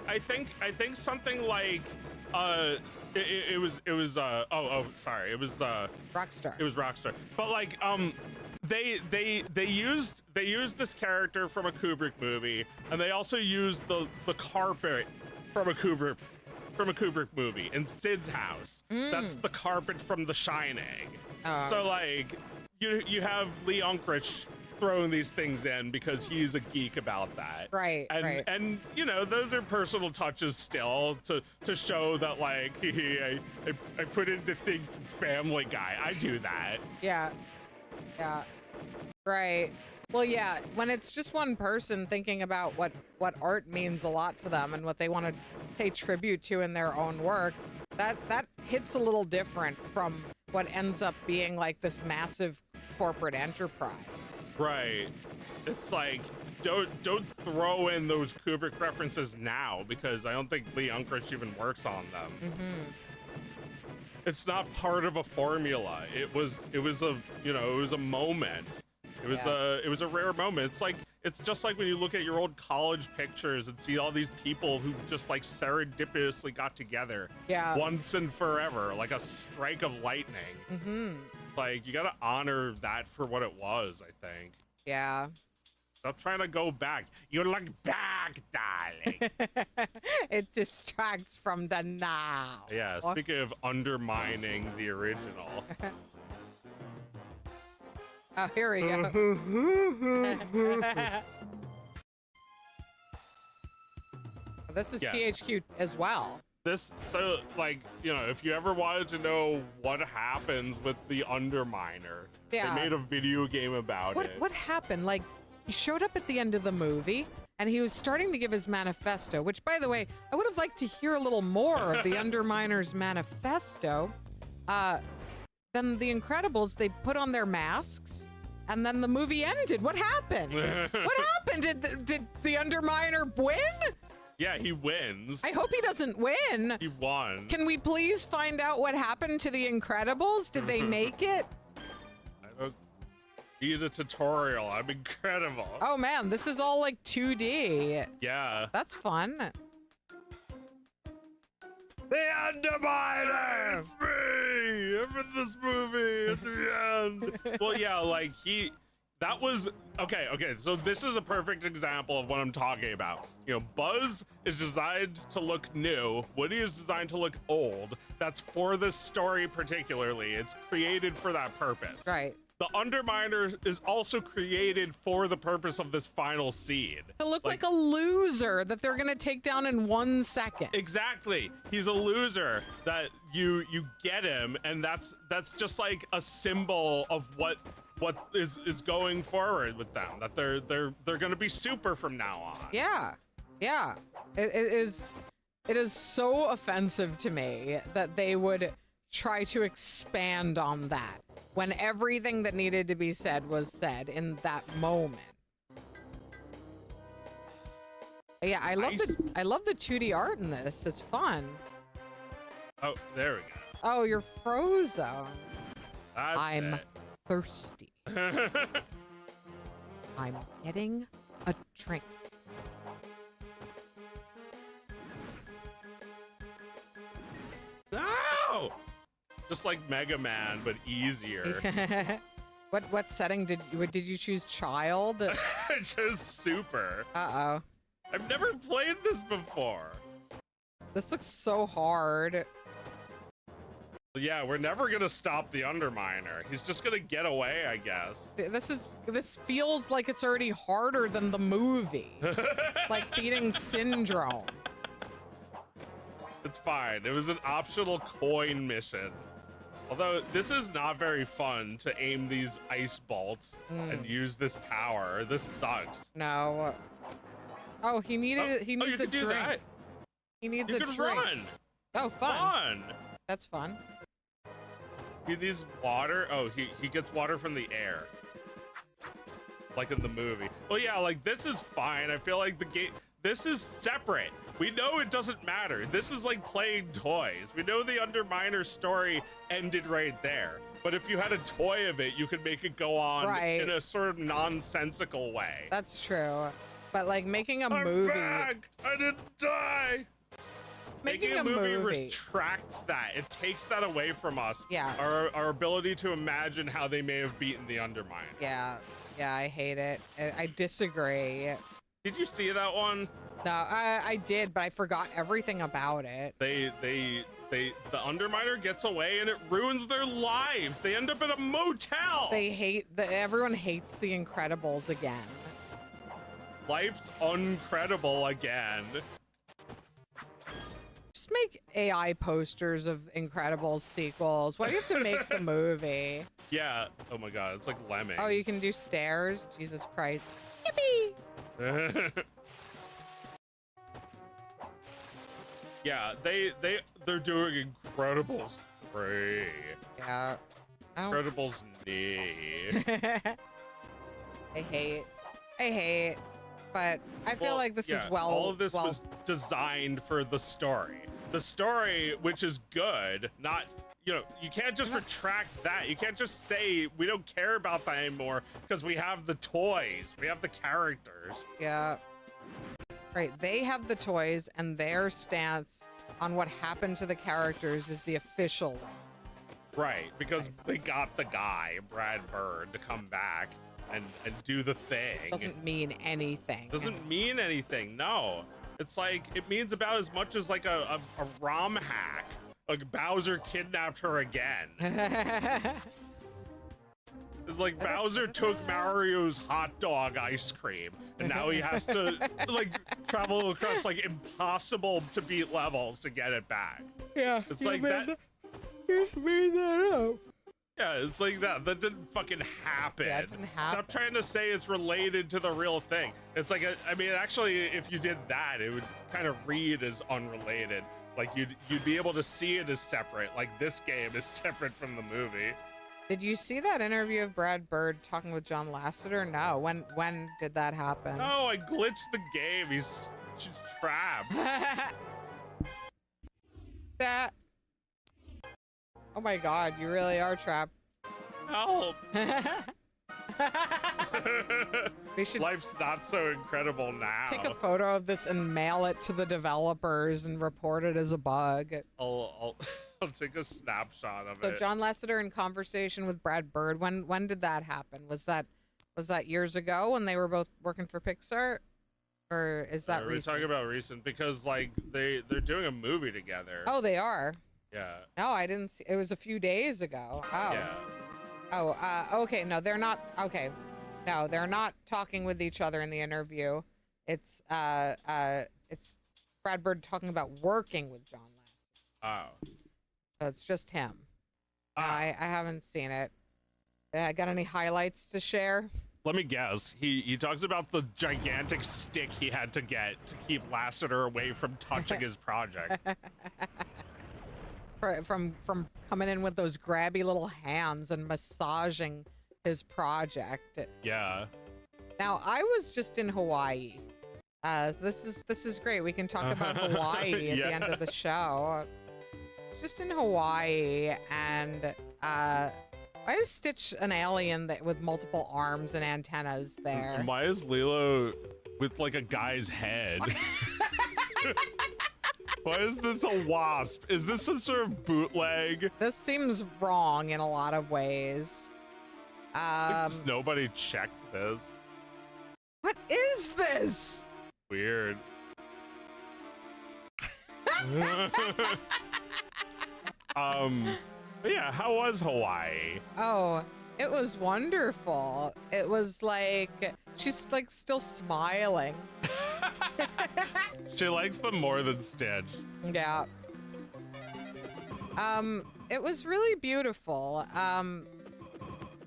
I think something like it was sorry, it was Rockstar. It was Rockstar. But like they used this character from a Kubrick movie, and they also used the carpet from a Kubrick movie in Sid's house. That's the carpet from The Shining. So like you have Lee Unkrich throwing these things in because he's a geek about that. Right. And you know, those are personal touches still to show that like I put in the thing from Family Guy. I do that. Yeah. Right. Well, yeah, when it's just one person thinking about what art means a lot to them and what they want to pay tribute to in their own work, that hits a little different from what ends up being like this massive corporate enterprise. Right. It's like, don't throw in those Kubrick references now, because I don't think Lee Unkrich even works on them. It's not part of a formula. It was a moment. It was a rare moment. It's just like when you look at your old college pictures and see all these people who just like serendipitously got together once and forever, like a strike of lightning. Like, you gotta honor that for what it was, I think. Yeah. Stop trying to go back. You look back, darling. It distracts from the now. Yeah, speaking of undermining the original. Oh, here we go. This is Yeah. THQ as well. So, like, you know, if you ever wanted to know what happens with the Underminer, Yeah. they made a video game about it. What happened? Like, he showed up at the end of the movie, and he was starting to give his manifesto, which, by the way, I would have liked to hear a little more of the Underminer's manifesto. Then the Incredibles, they put on their masks, and then the movie ended. What happened? What happened? Did the Underminer win? Yeah, he wins. I hope he doesn't win. He won. Can we please find out what happened to the Incredibles? Did they make it? I don't need a tutorial. I'm incredible. Oh man, this is all like 2D. Yeah. That's fun. The Underminer! It's me! I'm in this movie at the end. Well, yeah, like that was, okay, so this is a perfect example of what I'm talking about. You know, Buzz is designed to look new. Woody is designed to look old. That's for this story particularly. It's created for that purpose. Right. The Underminer is also created for the purpose of this final scene. To look like a loser that they're gonna take down in 1 second. Exactly. He's a loser that you get him, and that's just like a symbol of what is going forward with them. That they're gonna be super from now on. Yeah. Yeah. It is so offensive to me that they would try to expand on that when everything that needed to be said was said in that moment. Yeah, I love the 2D art in this. It's fun. Oh, there we go. Oh, you're frozen. That's I'm it. thirsty. I'm getting a drink. No! Just like Mega Man, but easier. What setting did you choose? Child? Just super. Uh-oh. I've never played this before. This looks so hard. Yeah, we're never gonna stop the Underminer. He's just gonna get away, I guess. This feels like it's already harder than the movie. Like beating Syndrome. It's fine. It was an optional coin mission. Although this is not very fun to aim these ice bolts and use this power. This sucks. No. Oh, he needs a could do drink. that. He needs You a could drink. run. Oh, fun. Fun. That's fun. He needs water. Oh, he gets water from the air. Like in the movie. Well, yeah, like this is fine. I feel like the game, this is separate. We know it doesn't matter. This is like playing toys. We know the Underminer story ended right there. But if you had a toy of it, you could make it go on in a sort of nonsensical way. That's true. But like making a I'm movie. back! I didn't die! Making a movie movie retracts that. It takes that away from us. Yeah. Our ability to imagine how they may have beaten the Underminer. Yeah. Yeah, I hate it. I disagree. Did you see that one? No, I did, but I forgot everything about it. The Underminer gets away and it ruins their lives. They end up in a motel. Everyone hates the Incredibles again. Life's uncredible again. Just make AI posters of Incredibles sequels. Why do you have to make the movie? Yeah. Oh my God, it's like Lemmings. Oh, you can do stairs? Jesus Christ. Yippee! Yeah, they're doing Incredibles 3. Yeah. Incredibles knee. I hate, but I feel like this is well. All of this was designed for the story. The story, which is good, not, you know, you can't just retract that. You can't just say we don't care about that anymore because we have the toys, we have the characters. Yeah. Right, they have the toys, and their stance on what happened to the characters is the official one. Right, because they got the guy, Brad Bird, to come back. and do the thing. Doesn't mean anything. Doesn't mean anything. No, it's like it means about as much as like a ROM hack. Like Bowser kidnapped her again. It's like Bowser took Mario's hot dog ice cream, and now he has to like travel across like impossible to beat levels to get it back. Yeah. It's like that. You made that up. Yeah, it's like that. That didn't fucking happen. Yeah, it didn't happen. Stop trying to say it's related to the real thing. It's like, I mean, actually, if you did that, it would kind of read as unrelated. Like you'd be able to see it as separate. Like this game is separate from the movie. Did you see that interview of Brad Bird talking with John Lasseter? No. When did that happen? Oh, I glitched the game. She's trapped. That. Oh my God, you really are trapped. Help. We should Life's not so incredible now. take a photo of this and mail it to the developers and report it as a bug. I'll take a snapshot of So it. John Lasseter in conversation with Brad Bird. When did that happen? Was that years ago when they were both working for Pixar, or is that We're recent? talking about recent because like they're doing a movie together. Oh, they are. Yeah. No, I didn't see. It was a few days ago. Oh. Yeah. Oh. Okay. No, they're not. Okay. No, they're not talking with each other in the interview. It's Brad Bird talking about working with John Lasseter. Oh. So it's just him. No, Ah. I haven't seen it. Got any highlights to share? Let me guess. He talks about the gigantic stick he had to get to keep Lasseter away from touching his project. From coming in with those grabby little hands and massaging his project. Yeah. Now I was just in Hawaii. So this is great. We can talk about Hawaii at the end of the show. Just in Hawaii, and I stitched an alien with multiple arms and antennas there. And why is Lilo with like a guy's head? Why is this a wasp? Is this some sort of bootleg? This seems wrong in a lot of ways. Just nobody checked this. What is this? Weird. But yeah, how was Hawaii? Oh, it was wonderful. It was like she's like still smiling. She likes them more than Stitch. Yeah. It was really beautiful.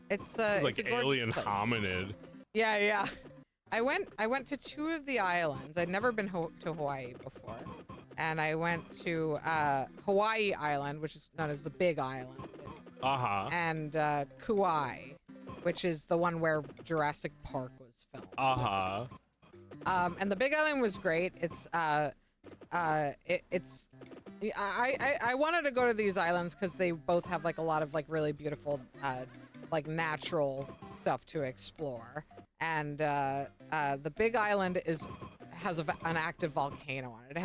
It's Like it's a gorgeous alien place. hominid. Yeah, yeah. I went to 2 of the islands. I'd never been to Hawaii before, and I went to Hawaii Island, which is known as the Big Island, Uh-huh. and Kauai, which is the one where Jurassic Park was filmed. Uh-huh. And the Big Island was great. It's I wanted to go to these islands because they both have like a lot of like really beautiful like natural stuff to explore. And the Big Island has an active volcano on it. It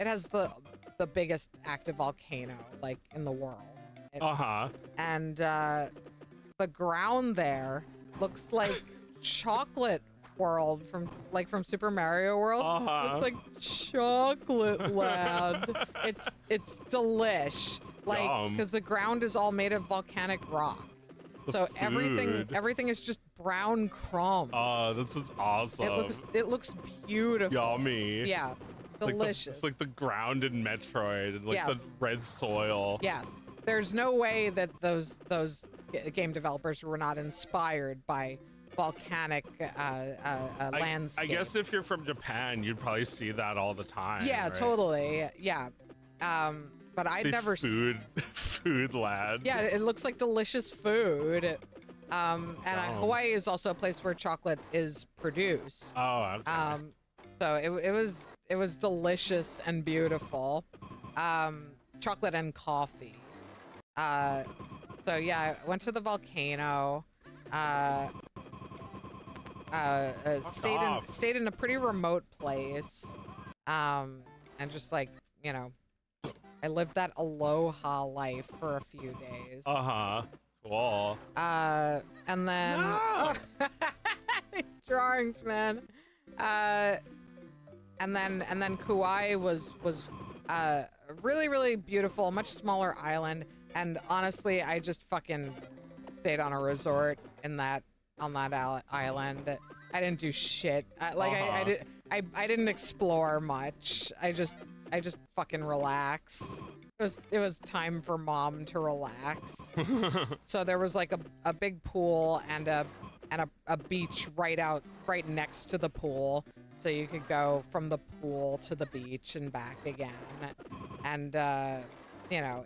has the biggest active volcano like in the world. Uh-huh. And the ground there looks like chocolate world from Super Mario World. Uh-huh. Looks like chocolate land. It's delish. Like, Yum. because the ground is all made of volcanic rock. The So food. everything is just brown crumbs. Oh, this is awesome. It looks beautiful. Yummy. Yeah. Delicious. It's like the ground in Metroid and like the Yes. red soil. Yes. There's no way that those game developers were not inspired by volcanic landscape. I guess if you're from Japan, you'd probably see that all the time. Yeah, right? totally. Yeah. But I'd See never food land. Yeah, it looks like delicious food. And Yum. Hawaii is also a place where chocolate is produced. Oh, okay. So it was delicious and beautiful. Chocolate and coffee. So yeah, I went to the volcano. Stayed in a pretty remote place. And just like, you know, I lived that aloha life for a few days. Uh-huh. Cool. And then No! Thanks, man. And then Kauai was really, really beautiful, much smaller island. And honestly, I just fucking stayed on a resort on that island. I didn't do shit. I didn't explore much. I just fucking relaxed. It was time for mom to relax. So there was like a big pool and a beach right next to the pool. So you could go from the pool to the beach and back again. And you know,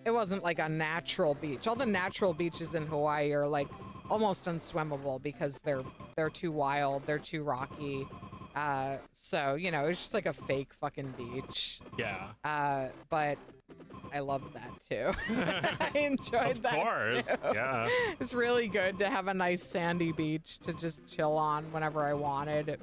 it wasn't like a natural beach. All the natural beaches in Hawaii are like almost unswimmable because they're too wild, they're too rocky. So, you know, it's just like a fake fucking beach. Yeah. But I loved that too. I enjoyed that. Of course. Too. Yeah. It's really good to have a nice sandy beach to just chill on whenever I wanted.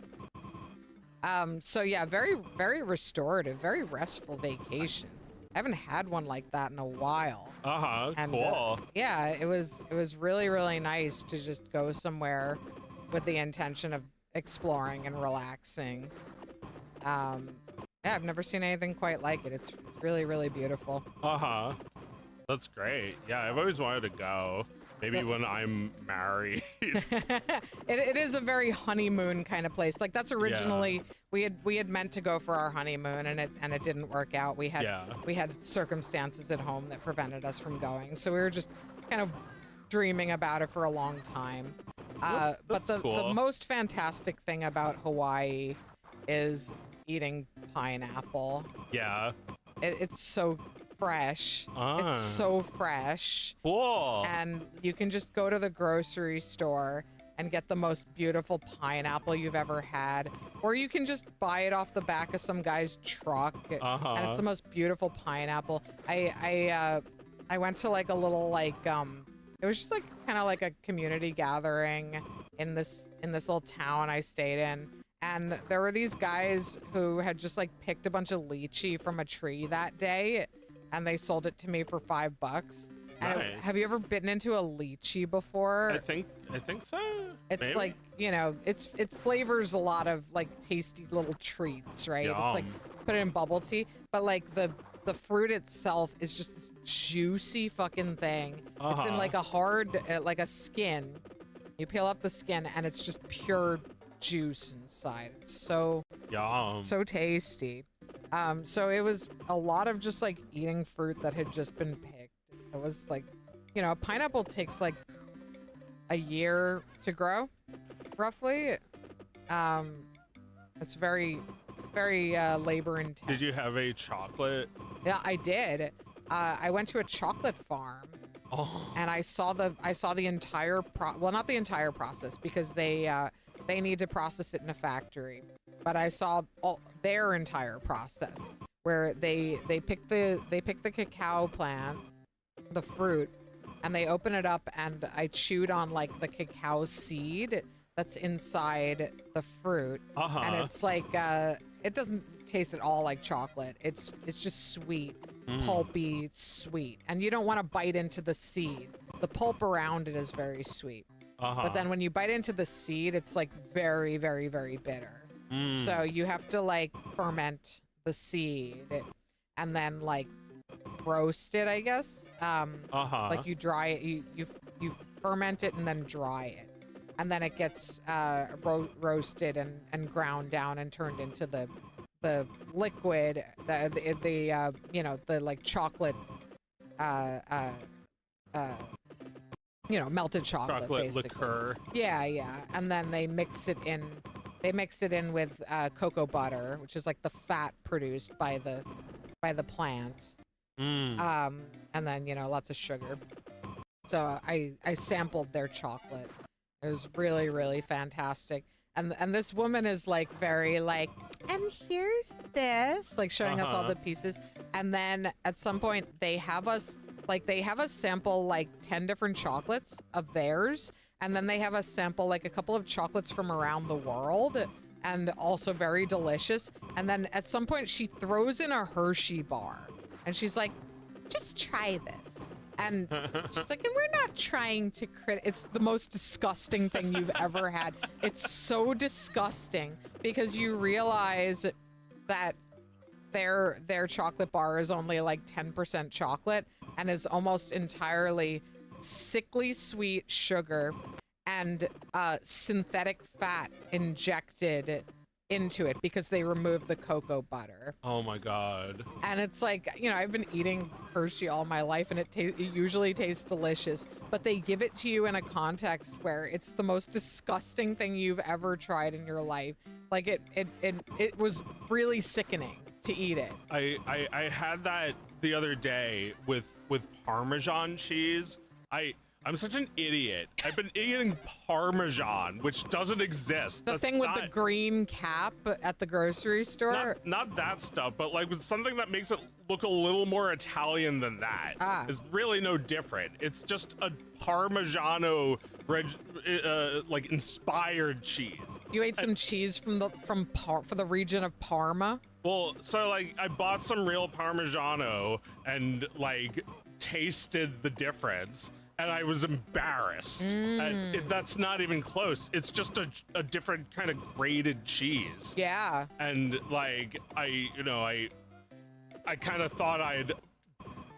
So yeah, very, very restorative, very restful vacation. I haven't had one like that in a while. And, cool. Yeah, it was really, really nice to just go somewhere with the intention of exploring and relaxing. Yeah, I've never seen anything quite like it. It's really, really beautiful. That's great. Yeah, I've always wanted to go. Maybe when I'm married. It is a very honeymoon kind of place. Like that's originally we had meant to go for our honeymoon and it didn't work out. We had circumstances at home that prevented us from going. So we were just kind of dreaming about it for a long time. But the most fantastic thing about Hawaii is eating pineapple. Yeah. It's so fresh. It's so fresh. Cool. And you can just go to the grocery store and get the most beautiful pineapple you've ever had. Or you can just buy it off the back of some guy's truck. And it's the most beautiful pineapple. I went to like a little like it was just like kind of like a community gathering in this little town I stayed in. And there were these guys who had just like picked a bunch of lychee from a tree that day and they sold it to me for $5. And Nice. have you ever bitten into a lychee before? I think so. It's Maybe. like, you know, it flavors a lot of like tasty little treats, right? It's like Yum. put it in bubble tea, but like the fruit itself is just this juicy fucking thing. It's in like a hard, like a skin. You peel up the skin and it's just pure juice inside. It's so Yum. so tasty. So it was a lot of just like eating fruit that had just been picked. It was like, you know, a pineapple takes like a year to grow, roughly. It's very, very labor intense. Did you have a chocolate? Yeah, I did. I went to a chocolate farm. Oh. And I saw the entire well, not the entire process because they need to process it in a factory, but I saw their entire process where they pick the cacao plant, the fruit, and they open it up, and I chewed on like the cacao seed that's inside the fruit, and it's like it doesn't taste at all like chocolate. It's just sweet, pulpy, sweet, and you don't want to bite into the seed. The pulp around it is very sweet, but then when you bite into the seed, it's like very, very, very bitter. So you have to like ferment the seed and then like roast it, I guess. Like you dry it, you ferment it and then dry it, and then it gets roasted and ground down and turned into the liquid, the you know, the like chocolate, you know, melted chocolate basically. Liqueur. Yeah, and then they mix it in. They mix it in with cocoa butter, which is like the fat produced by the plant. And then, you know, lots of sugar. So I sampled their chocolate. It was really, really fantastic. And this woman is like very like, and here's this, like showing us all the pieces. And then at some point they have us sample like 10 different chocolates of theirs. And then they have us sample like a couple of chocolates from around the world, and also very delicious. And then at some point she throws in a Hershey bar and she's like, just try this. And she's like, and we're not trying to it's the most disgusting thing you've ever had. It's so disgusting because you realize that their chocolate bar is only like 10% chocolate and is almost entirely sickly sweet sugar and synthetic fat injected into it because they remove the cocoa butter. Oh my god. And it's like, you know, I've been eating Hershey all my life and it usually tastes delicious, but they give it to you in a context where it's the most disgusting thing you've ever tried in your life. Like it was really sickening to eat it. I had that the other day with Parmesan cheese. I'm such an idiot. I've been eating Parmesan, which doesn't exist. The That's thing with not, the green cap at the grocery store. not that stuff, but like with something that makes it look a little more Italian than that. Is really no different. It's just a Parmigiano like inspired cheese. You ate some cheese for the region of Parma. Well, so like I bought some real Parmigiano and like tasted the difference. And I was embarrassed. And that's not even close. It's just a different kind of grated cheese. Yeah. And like I kind of thought I'd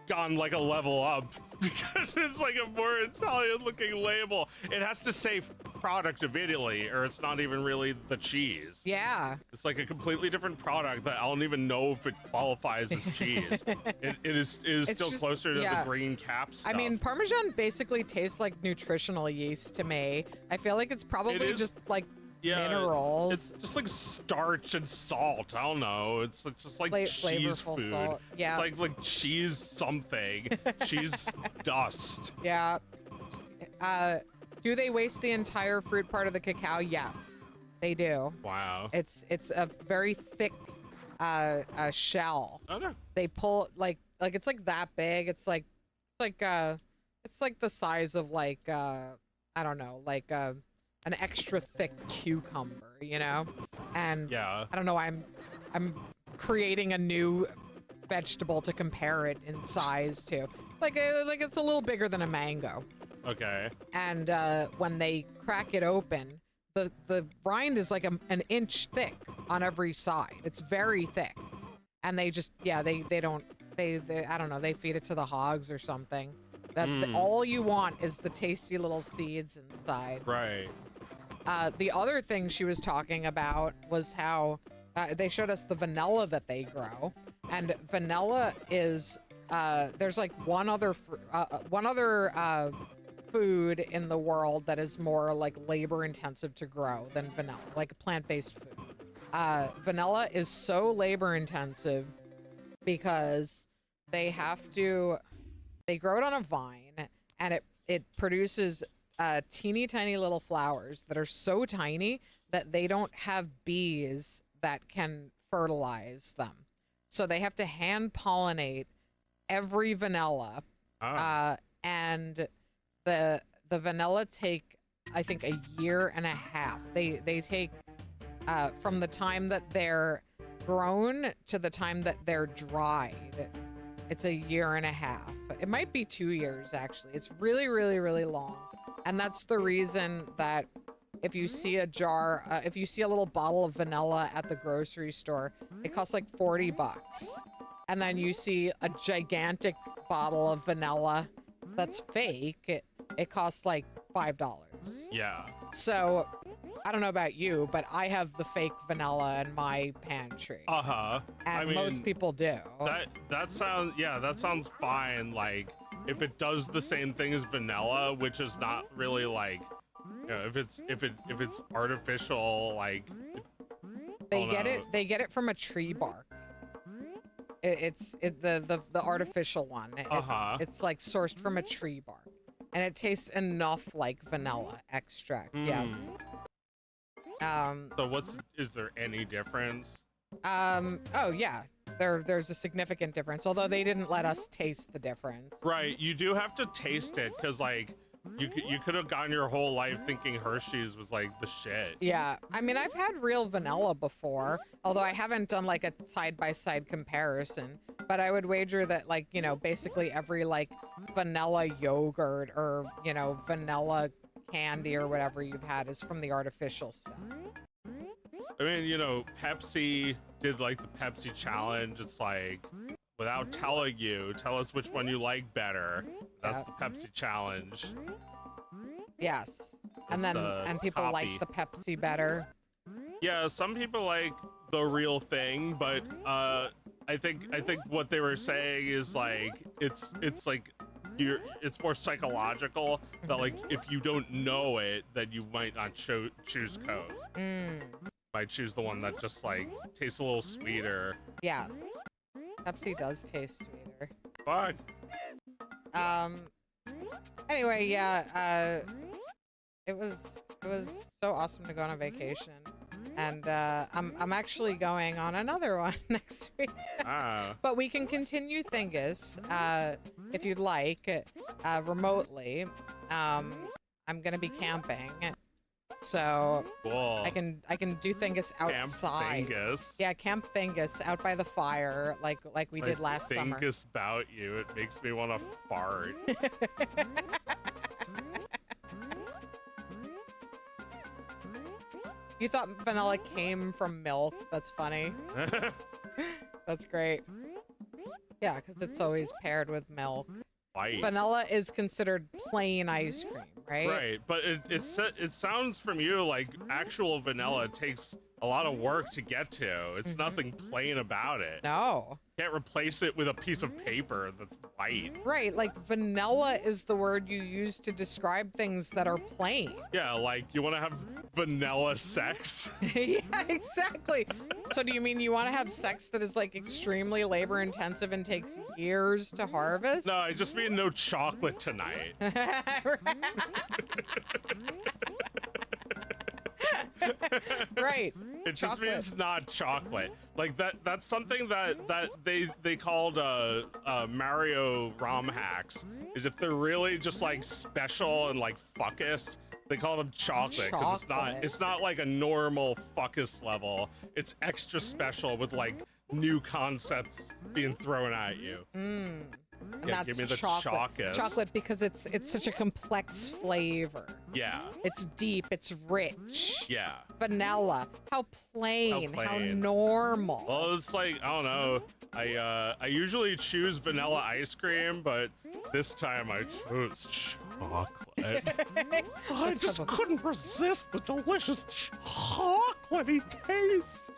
gone like a level up because it's like a more Italian looking label. It has to say product of Italy or it's not even really the cheese. Yeah. It's like a completely different product that I don't even know if it qualifies as cheese. it is still just, closer to yeah. the green cap stuff. I mean, Parmesan basically tastes like nutritional yeast to me. I feel like it's probably just like minerals. It's just like starch and salt. I don't know. It's just like cheese flavorful food. salt. Yeah. It's like cheese something. Cheese dust. Yeah. Do they waste the entire fruit part of the cacao? Yes, they do. Wow. It's a very thick shell. Oh no. They pull like it's like that big. It's like the size of like I don't know, like an extra thick cucumber, you know? And yeah. I don't know, I'm creating a new vegetable to compare it in size to. Like it's a little bigger than a mango. Okay. And when they crack it open, the rind is like an inch thick on every side. It's very thick. And they just they I don't know, they feed it to the hogs or something. All you want is the tasty little seeds inside. Right. The other thing she was talking about was how they showed us the vanilla that they grow, and vanilla is there's like one other food in the world that is more like labor intensive to grow than vanilla, like a plant-based food. Vanilla is so labor intensive because they grow it on a vine, and it produces teeny tiny little flowers that are so tiny that they don't have bees that can fertilize them. So they have to hand pollinate every vanilla. And the vanilla take, I think, a year and a half. They take from the time that they're grown to the time that they're dried. It's a year and a half. It might be 2 years, actually. It's really, really, really long. And that's the reason that if you see a little bottle of vanilla at the grocery store, it costs like $40. And then you see a gigantic bottle of vanilla that's fake, it costs like $5. Yeah. So I don't know about you, but I have the fake vanilla in my pantry. Uh-huh. And most people do. That sounds fine. Like if it does the same thing as vanilla, which is not really like, you know, if it's artificial, like they get it from a tree bark. The artificial one. It's like sourced from a tree bark, and it tastes enough like vanilla extract. Yeah. So is there any difference? Oh yeah. There's a significant difference, although they didn't let us taste the difference. Right, you do have to taste it because like You could have gone your whole life thinking Hershey's was like the shit. Yeah, I mean, I've had real vanilla before, although I haven't done like a side-by-side comparison. But I would wager that, like, you know, basically every like vanilla yogurt or, you know, vanilla candy or whatever you've had is from the artificial stuff. I mean, you know, Pepsi did like the Pepsi challenge. It's like, without telling you, tell us which one you like better. That's Yeah. the Pepsi challenge. Yes, and It's then the people copy. like the Pepsi better. Yeah, some people like the real thing, but I think what they were saying is like it's like it's more psychological that like if you don't know it, then you might not choose Coke. Might choose the one that just like tastes a little sweeter. Yes, Pepsi does taste sweeter. Fuck. Anyway, yeah, it was so awesome to go on a vacation, and I'm actually going on another one next week. Ah. But we can continue Thingus if you'd like remotely. I'm gonna be camping, so Cool. I can do Thingus outside. Camp Thingus. Yeah, Camp Thingus out by the fire, like we did last summer. Thingus about you. It makes me want to fart. You thought vanilla came from milk? That's funny. That's great. Yeah, because it's always paired with milk. White. Vanilla is considered plain ice cream, right? Right, but it sounds from you like actual vanilla takes a lot of work to get to. It's nothing plain about it. No. Can't replace it with a piece of paper that's white. Right, like vanilla is the word you use to describe things that are plain. Yeah, like you want to have vanilla sex? Yeah, exactly. So do you mean you want to have sex that is like extremely labor intensive and takes years to harvest? No, I just mean no chocolate tonight. Right. It just Chocolate. means not chocolate. Like that's something that they called Mario ROM hacks, is if they're really just like special and like fuckus, they call them chocolate because Chocolate. it's not like a normal fuckus level. It's extra special with like new concepts being thrown at you. And Yeah, that's give me the chocolate. chocus. Chocolate because it's such a complex flavor. Yeah. It's deep, it's rich. Yeah. Vanilla. How plain, how plain. normal. Well, it's like, I don't know. I usually choose vanilla ice cream, but this time I chose chocolate. I Let's just have a- couldn't resist the delicious chocolatey taste.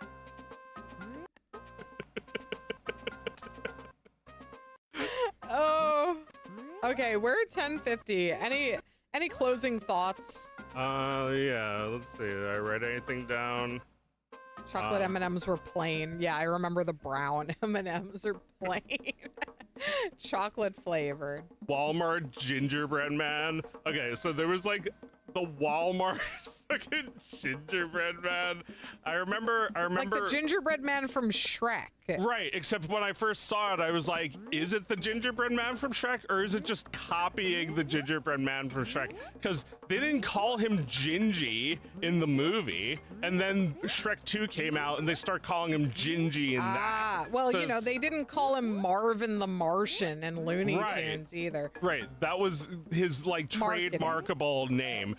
Oh. Okay, we're at 10:50. Any closing thoughts? Yeah, let's see. Did I write anything down? Chocolate M&Ms were plain. Yeah, I remember the brown M&Ms are plain. Chocolate flavored. Walmart gingerbread man. Okay, so there was like the Walmart fucking gingerbread man. I remember Like the gingerbread man from Shrek. Right, except when I first saw it, I was like, is it the gingerbread man from Shrek, or is it just copying the gingerbread man from Shrek? Because they didn't call him Gingy in the movie, and then Shrek 2 came out, and they start calling him Gingy in that. Well, So you know, it's- they didn't call him Marvin the Martian in Looney Right. Tunes either. Right, that was his like Marketing. trademarkable name.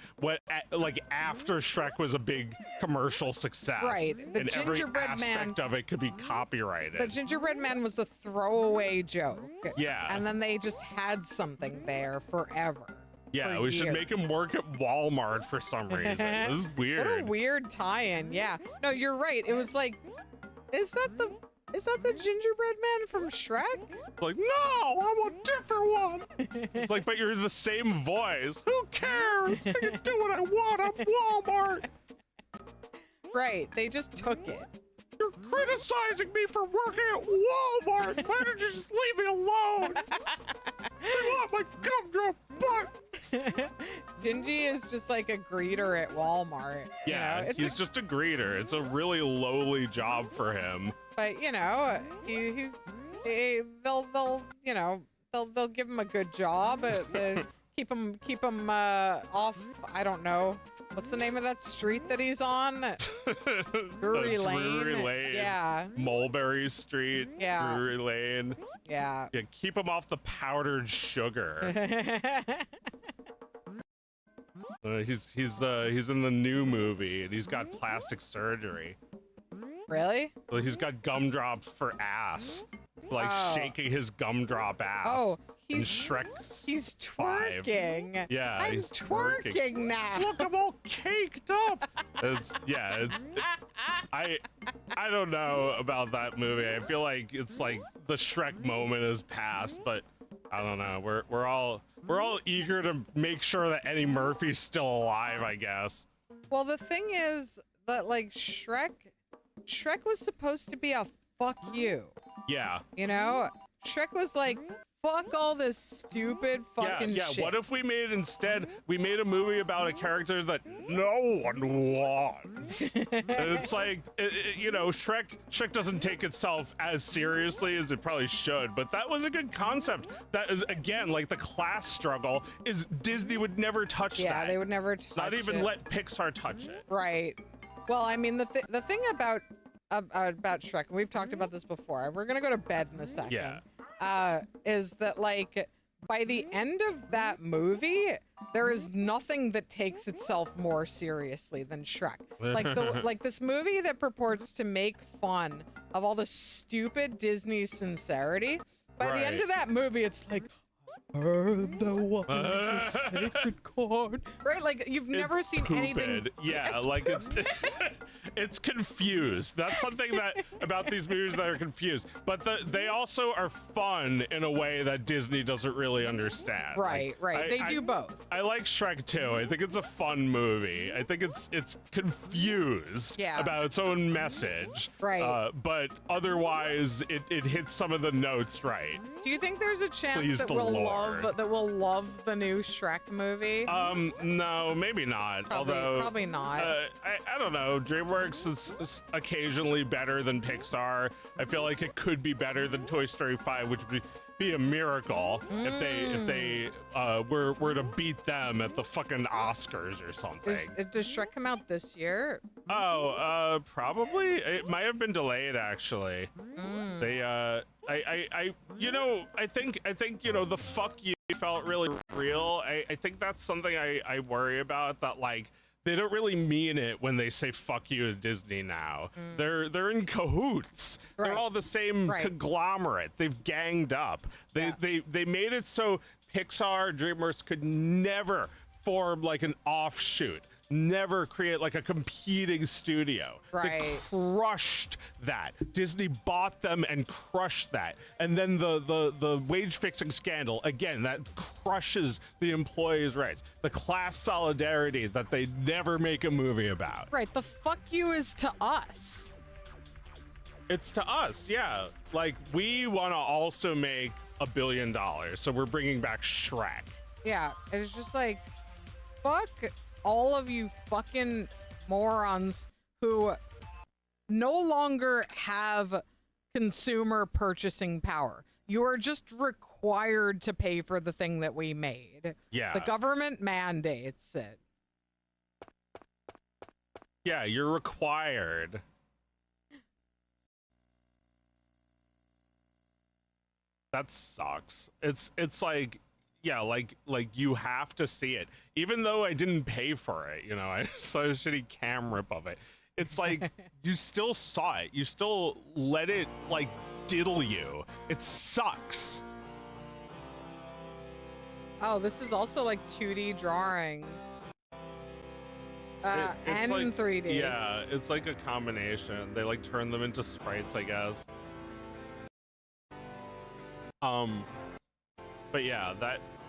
Like after Shrek was a big commercial success, Right, the and every gingerbread man- aspect of it could be copyrighted. The gingerbread man was a throwaway joke. Yeah. And then they just had something there forever. Yeah, for we should years. make him work at Walmart for some reason. This is weird. What a weird tie-in. Yeah. No, you're right. It was like, is that the gingerbread man from Shrek? Like, no, I want a different one. It's like, but you're the same voice. Who cares? I can do what I want at Walmart. Right. They just took it. You're criticizing me for working at Walmart. Why don't you just leave me alone? I want my gumdrop butt. Gingy is just like a greeter at Walmart. Yeah, you know? he's just a greeter. It's a really lowly job for him. But you know, they'll give him a good job. Keep him off. I don't know. What's the name of that street that he's on? Drury Lane. Yeah. Mulberry Street. Yeah. Drury Lane. Yeah. Yeah. Keep him off the powdered sugar. He's in the new movie and he's got plastic surgery. Really? Well, he's got gumdrops for ass, like shaking his gumdrop ass. Oh, in Shrek. He's 5. twerking. Yeah, I'm he's twerking now. Look, I'm all caked up. I don't know about that movie. I feel like it's like the Shrek moment has passed, but I don't know. We're all eager to make sure that Eddie Murphy's still alive, I guess. Well, the thing is that like Shrek was supposed to be a fuck you. Yeah. You know? Shrek was like, fuck all this stupid fucking shit. What if we made a movie about a character that no one wants? It's like, Shrek doesn't take itself as seriously as it probably should, but that was a good concept. That is, again, like the class struggle is Disney would never touch that. Yeah, they would never touch it. Not even let Pixar touch it. Right. Well, I mean, the thing about Shrek, and we've talked about this before, we're gonna go to bed in a second. Yeah. Is that like by the end of that movie, there is nothing that takes itself more seriously than Shrek. Like this movie that purports to make fun of all the stupid Disney sincerity. By the end of that movie, it's like, there was a sacred chord. Right? Like you've never seen anything. Yeah, it's confused. That's something that about these movies that are confused. But they also are fun in a way that Disney doesn't really understand. Right. They do both. I like Shrek 2. I think it's a fun movie. I think it's confused about its own message. Right. But otherwise, it hits some of the notes right. Do you think there's a chance that we'll love the new Shrek movie? No, maybe not. Probably not. I don't know. DreamWorks is occasionally better than Pixar. I feel like it could be better than Toy Story 5, which would be a miracle if they were to beat them at the fucking Oscars or something. Does Shrek come out this year? Probably. It might have been delayed actually. They I think the fuck you felt really real. I think that's something I worry about, that like they don't really mean it when they say fuck you to Disney now. They're in cahoots. Right. They're all the same conglomerate. They've ganged up. They made it so Pixar, DreamWorks could never form like an offshoot. Never create like a competing studio. Right. They crushed that. Disney bought them and crushed that. And then the wage fixing scandal, again, that crushes the employees' rights. The class solidarity that they never make a movie about. Right. The fuck you is to us. It's to us, yeah. Like, we want to also make $1 billion, so we're bringing back Shrek. Yeah. It's just like, fuck all of you fucking morons who no longer have consumer purchasing power. You are just required to pay for the thing that we made. Yeah. The government mandates it. Yeah, you're required. That sucks. It's like, yeah, like you have to see it, even though I didn't pay for it. You know, I saw a shitty cam rip of it. It's like you still saw it. You still let it like diddle you. It sucks. Oh, this is also like 2D drawings. And like, 3D. Yeah, it's like a combination. They like turn them into sprites, I guess. But yeah,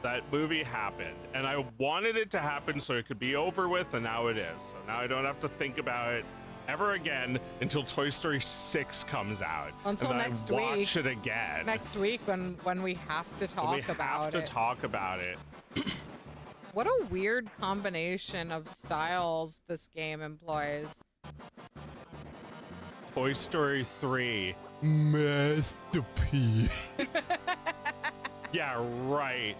that movie happened, and I wanted it to happen so it could be over with, and now it is. So now I don't have to think about it ever again until Toy Story 6 comes out. Until and next I watch week. it again. Next week when we have to talk about it. Talk about it. What a weird combination of styles this game employs. Toy Story 3 masterpiece. Yeah, right.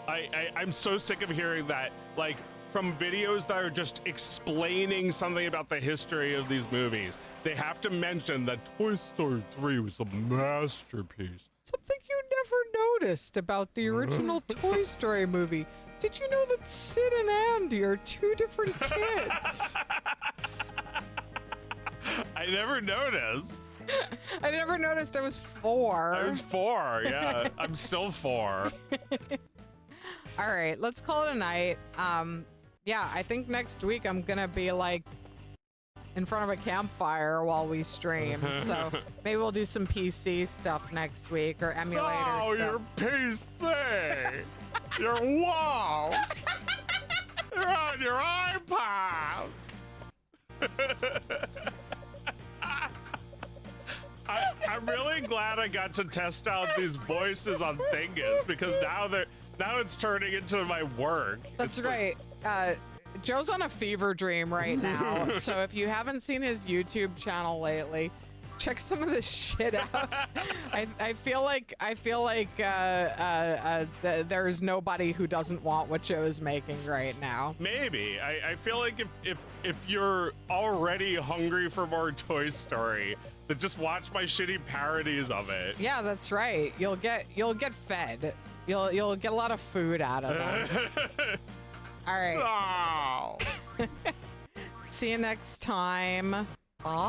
I'm so sick of hearing that, like, from videos that are just explaining something about the history of these movies. They have to mention that Toy Story 3 was a masterpiece. Something you never noticed about the original Toy Story movie. Did you know that Sid and Andy are two different kids? I never noticed. I never noticed I was 4. I was 4, yeah. I'm still 4. All right, let's call it a night. Yeah, I think next week I'm gonna be like in front of a campfire while we stream. So maybe we'll do some PC stuff next week or emulator Oh, stuff. your PC! Your wall! You're on your iPad! I'm really glad I got to test out these voices on Thingus because now it's turning into my work. That's It's right. Joe's on a fever dream right now. So if you haven't seen his YouTube channel lately, check some of this shit out. I feel like there's nobody who doesn't want what Joe's making right now. Maybe. I feel like if you're already hungry for more Toy Story, then just watch my shitty parodies of it. Yeah, that's right. You'll get fed. You'll get a lot of food out of them. All right. Oh. See you next time. Bye.